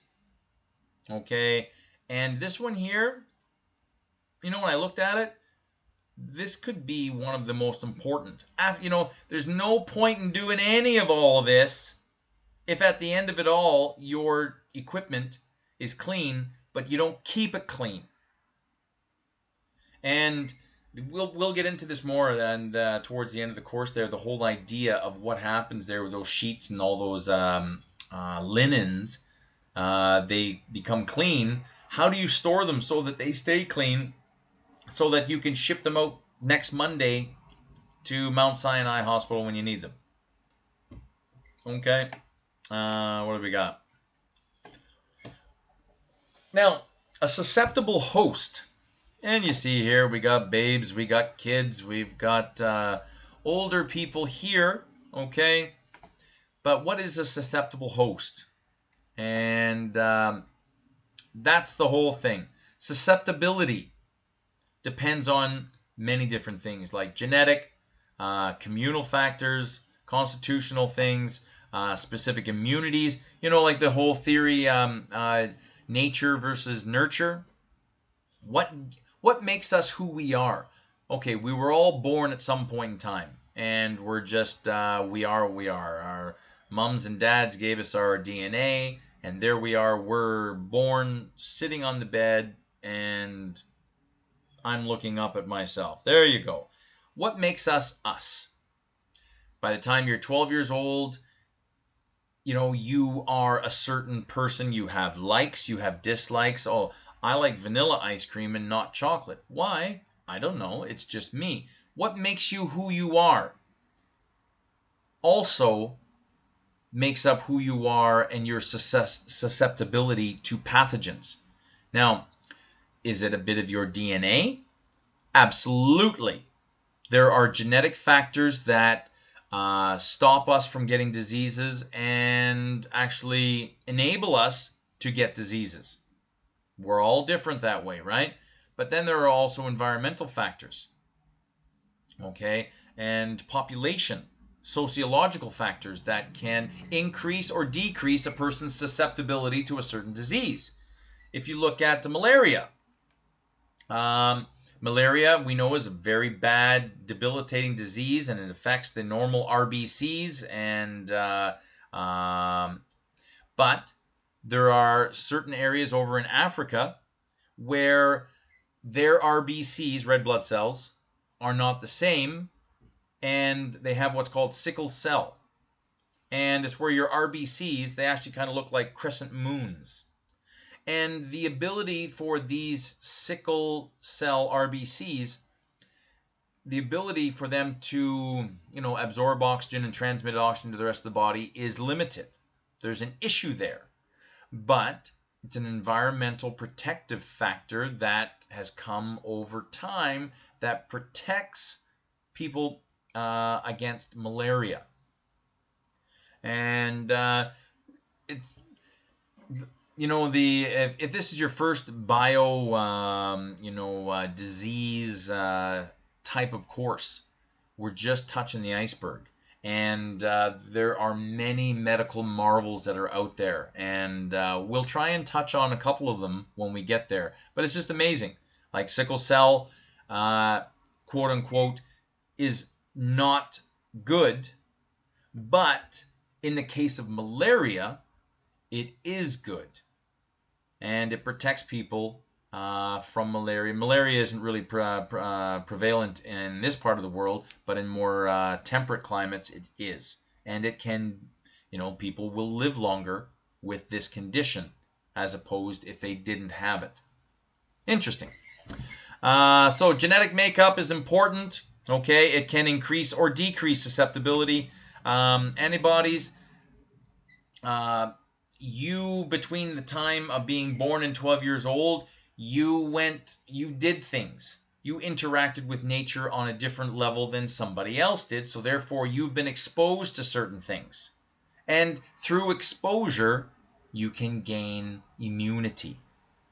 Okay, and this one here, when I looked at it, this could be one of the most important. There's no point in doing any of all of this if at the end of it all your equipment is clean, but you don't keep it clean. And we'll get into this more and towards the end of the course there, the whole idea of what happens there with those sheets and all those linens. They become clean. How do you store them so that they stay clean, so that you can ship them out next Monday to Mount Sinai Hospital when you need them? Okay. What do we got? Now, a susceptible host. And you see here, we got babes, we got kids, we've got older people here. Okay. But what is a susceptible host? And that's the whole thing. Susceptibility depends on many different things like genetic, communal factors, constitutional things, specific immunities. Like the whole theory, nature versus nurture. What makes us who we are? Okay, we were all born at some point in time, and we're just we are what we are. Our mums and dads gave us our DNA, and there we are. We're born sitting on the bed, and I'm looking up at myself. There you go. What makes us us? By the time you're 12 years old, you are a certain person. You have likes, you have dislikes. Oh, I like vanilla ice cream and not chocolate. Why? I don't know. It's just me. What makes you who you are also makes up who you are and your susceptibility to pathogens. Now, is it a bit of your DNA? Absolutely. There are genetic factors that stop us from getting diseases and actually enable us to get diseases. We're all different that way, right? But then there are also environmental factors, okay? And population, sociological factors that can increase or decrease a person's susceptibility to a certain disease. If you look at malaria, malaria, we know, is a very bad, debilitating disease, and it affects the normal RBCs. But there are certain areas over in Africa where their RBCs, red blood cells, are not the same, and they have what's called sickle cell. And it's where your RBCs, they actually kind of look like crescent moons. And the ability for these sickle cell RBCs, the ability for them to, absorb oxygen and transmit oxygen to the rest of the body is limited. There's an issue there. But it's an environmental protective factor that has come over time that protects people against malaria. And it's if this is your first bio disease type of course, we're just touching the iceberg. And there are many medical marvels that are out there, and we'll try and touch on a couple of them when we get there. But it's just amazing. Like sickle cell, quote unquote, is not good. But in the case of malaria, it is good. And it protects people from malaria. Malaria isn't really prevalent in this part of the world, but in more temperate climates, it is. And it can, people will live longer with this condition as opposed if they didn't have it. Interesting. So genetic makeup is important. Okay, it can increase or decrease susceptibility. Antibodies, between the time of being born and 12 years old, you did things. You interacted with nature on a different level than somebody else did, so therefore you've been exposed to certain things. And through exposure, you can gain immunity.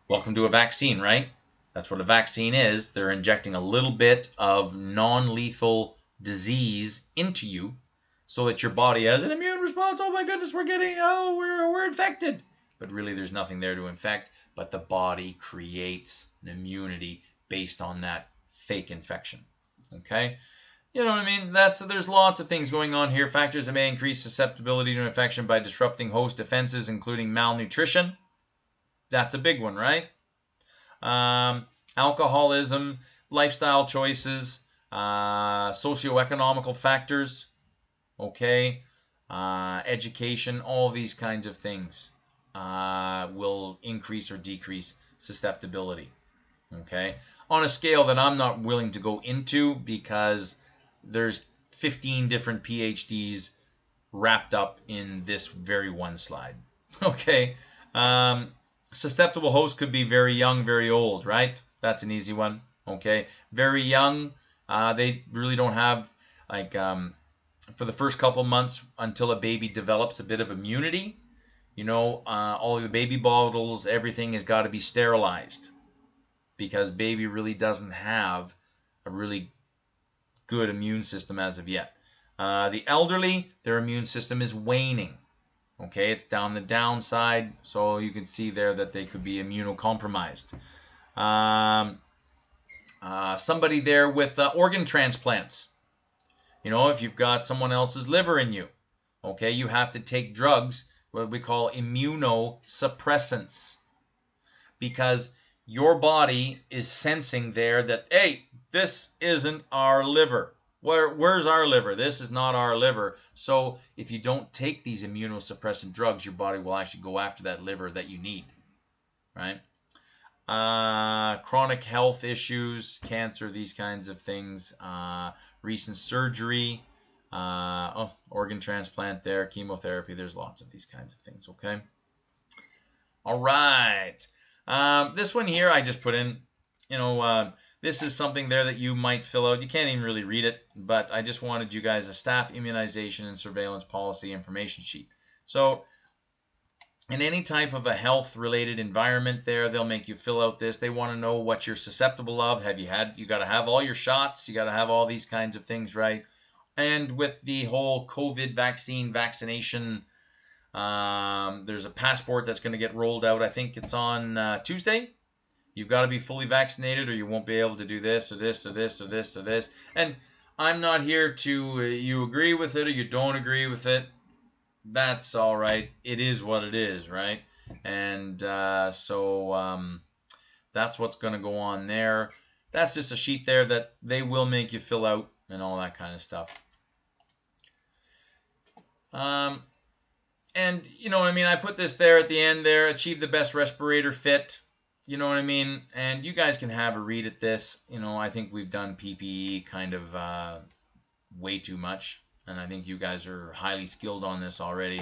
Welcome to a vaccine, right? That's what a vaccine is. They're injecting a little bit of non-lethal disease into you so that your body has an immune response. Oh my goodness, we're infected. But really there's nothing there to infect, but the body creates an immunity based on that fake infection. Okay? You know what I mean? There's lots of things going on here. Factors that may increase susceptibility to infection by disrupting host defenses, including malnutrition. That's a big one, right? Alcoholism, lifestyle choices, socioeconomical factors, okay, education, all these kinds of things will increase or decrease susceptibility, okay? On a scale that I'm not willing to go into because there's 15 different PhDs wrapped up in this very one slide, okay? Susceptible host could be very young, very old, right? That's an easy one, okay? Very young, they really don't have, for the first couple months until a baby develops a bit of immunity, all of the baby bottles, everything has got to be sterilized because baby really doesn't have a really good immune system as of yet. The elderly, their immune system is waning. Okay, it's down the downside, so you can see there that they could be immunocompromised. Somebody there with organ transplants. If you've got someone else's liver in you, okay, you have to take drugs, what we call immunosuppressants, because your body is sensing there that, hey, this isn't our liver. Where's our liver? This is not our liver. So if you don't take these immunosuppressant drugs, your body will actually go after that liver that you need, right? Chronic health issues, cancer, these kinds of things, recent surgery, organ transplant there, chemotherapy, there's lots of these kinds of things, okay? All right. This one here I just put in, this is something there that you might fill out. You can't even really read it, but I just wanted you guys a staff immunization and surveillance policy information sheet. So in any type of a health-related environment there, they'll make you fill out this. They want to know what you're susceptible of. You got to have all your shots. You got to have all these kinds of things, right? And with the whole COVID vaccination, there's a passport that's going to get rolled out. I think it's on Tuesday. You've got to be fully vaccinated or you won't be able to do this or this or this or this or this. And I'm not here to, you agree with it or you don't agree with it. That's all right. It is what it is, right? And so that's what's going to go on there. That's just a sheet there that they will make you fill out and all that kind of stuff. And you know what I mean? I put this there at the end there, achieve the best respirator fit. You know what I mean? And you guys can have a read at this. I think we've done PPE kind of way too much. And I think you guys are highly skilled on this already.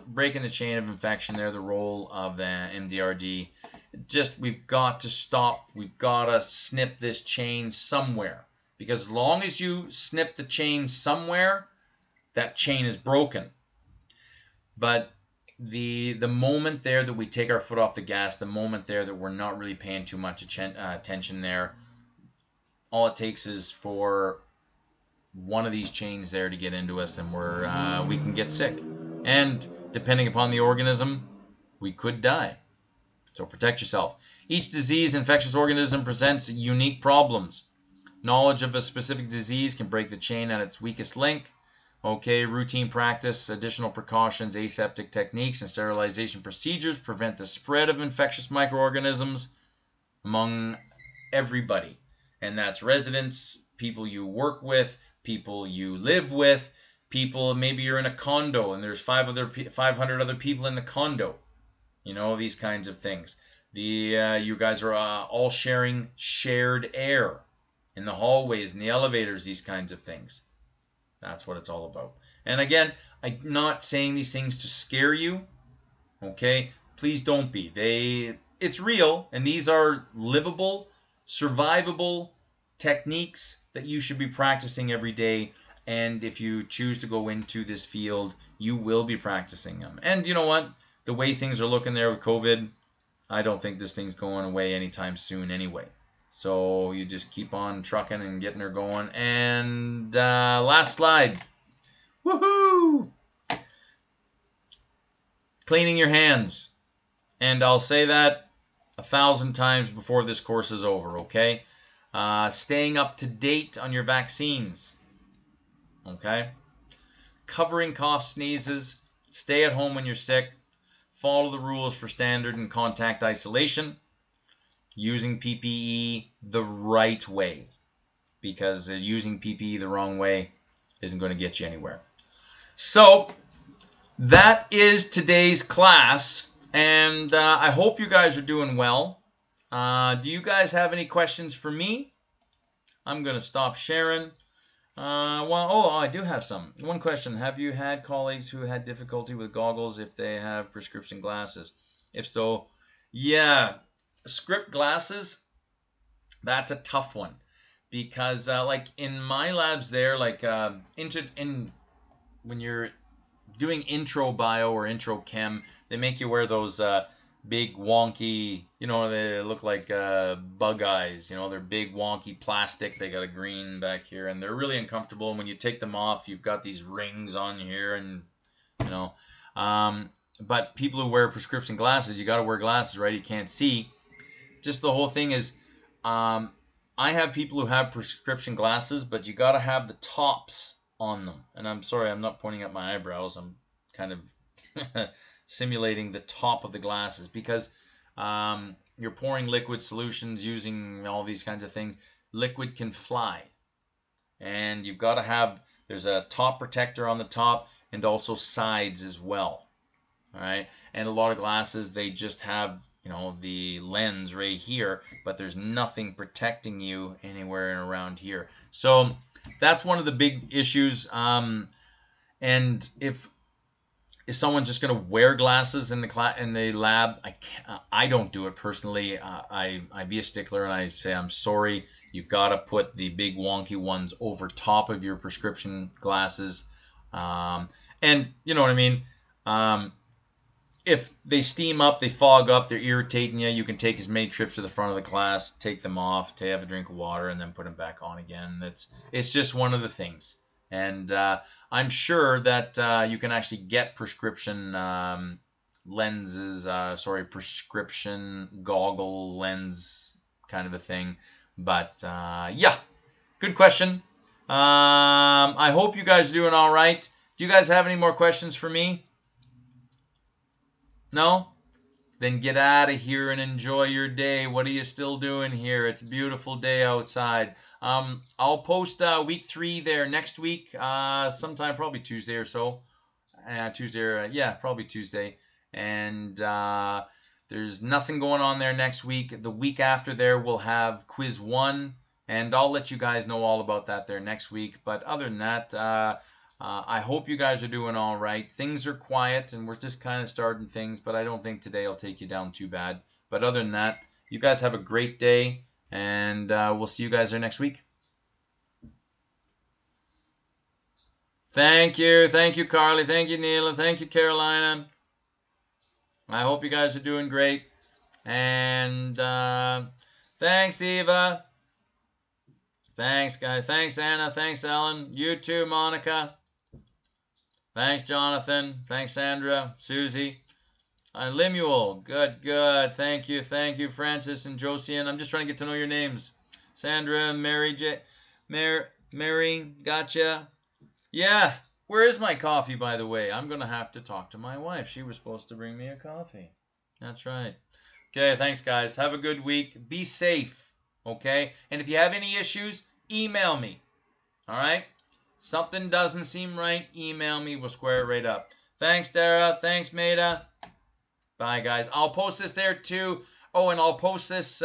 Breaking the chain of infection there, the role of the MDRD. We've got to stop. We've got to snip this chain somewhere. Because as long as you snip the chain somewhere, that chain is broken. But the moment there that we take our foot off the gas, the moment there that we're not really paying too much attention there, all it takes is for one of these chains there to get into us and we can get sick. And depending upon the organism, we could die. So protect yourself. Each disease, infectious organism presents unique problems. Knowledge of a specific disease can break the chain at its weakest link. Okay, routine practice, additional precautions, aseptic techniques, and sterilization procedures prevent the spread of infectious microorganisms among everybody. And that's residents, people you work with, people you live with, people, maybe you're in a condo and there's 500 other people in the condo. You know, these kinds of things. You guys are all sharing shared air in the hallways, in the elevators, these kinds of things. That's what it's all about. And again, I'm not saying these things to scare you. Okay? Please don't be. It's real, and these are livable, survivable techniques that you should be practicing every day. And if you choose to go into this field, you will be practicing them. And you know what? The way things are looking there with COVID, I don't think this thing's going away anytime soon anyway. So you just keep on trucking and getting her going. And last slide. Woohoo! Cleaning your hands. And I'll say that 1,000 times before this course is over, okay? Staying up to date on your vaccines, okay? Covering cough, sneezes. Stay at home when you're sick. Follow the rules for standard and contact isolation. Using PPE the right way, because using PPE the wrong way isn't going to get you anywhere. So that is today's class, and I hope you guys are doing well. Do you guys have any questions for me? I'm going to stop sharing. I do have some. One question. Have you had colleagues who had difficulty with goggles if they have prescription glasses? If so, yeah. Script glasses, that's a tough one. Because, like, in my labs there, like, when you're doing intro bio or intro chem, they make you wear those big wonky, they look like bug eyes. They're big wonky plastic. They got a green back here, and they're really uncomfortable. And when you take them off, you've got these rings on here, and but people who wear prescription glasses, you got to wear glasses, right? You can't see. Just the whole thing is, I have people who have prescription glasses, but you got to have the tops on them. And I'm sorry, I'm not pointing at my eyebrows. I'm kind of simulating the top of the glasses, because you're pouring liquid solutions using all these kinds of things. Liquid can fly, and you've got to have, there's a top protector on the top and also sides as well. All right, and a lot of glasses, they just have the lens right here, but there's nothing protecting you anywhere and around here. So that's one of the big issues. And if someone's just going to wear glasses in the lab, I don't do it personally. I be a stickler and I say, I'm sorry, you've got to put the big wonky ones over top of your prescription glasses. And you know what I mean? If they steam up, they fog up, they're irritating you, you can take as many trips to the front of the class, take them off, to have a drink of water, and then put them back on again. It's just one of the things. And I'm sure that you can actually get prescription prescription goggle lens kind of a thing. But yeah, good question. I hope you guys are doing all right. Do you guys have any more questions for me? No? Then get out of here and enjoy your day. What are you still doing here? It's a beautiful day outside. I'll post week 3 there next week, sometime probably Tuesday or so. Probably Tuesday. And there's nothing going on there next week. The week after there, we'll have quiz 1, and I'll let you guys know all about that there next week. But other than that, I hope you guys are doing all right. Things are quiet, and we're just kind of starting things, but I don't think today will take you down too bad. But other than that, you guys have a great day, and we'll see you guys there next week. Thank you. Thank you, Carly. Thank you, Neela. Thank you, Carolina. I hope you guys are doing great. And thanks, Eva. Thanks, guys. Thanks, Anna. Thanks, Ellen. You too, Monica. Thanks, Jonathan. Thanks, Sandra. Susie. Lemuel. Good. Thank you, Francis and Josian. I'm just trying to get to know your names. Sandra, Mary, gotcha. Yeah, where is my coffee, by the way? I'm going to have to talk to my wife. She was supposed to bring me a coffee. That's right. Okay, thanks, guys. Have a good week. Be safe, okay? And if you have any issues, email me, all right? Something doesn't seem right, email me. We'll square it right up. Thanks, Dara. Thanks, Maida. Bye, guys. I'll post this there, too. Oh, and I'll post this...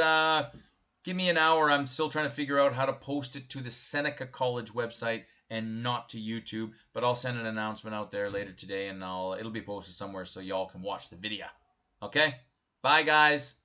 give me an hour. I'm still trying to figure out how to post it to the Seneca College website and not to YouTube. But I'll send an announcement out there later today, and it'll be posted somewhere so y'all can watch the video. Okay? Bye, guys.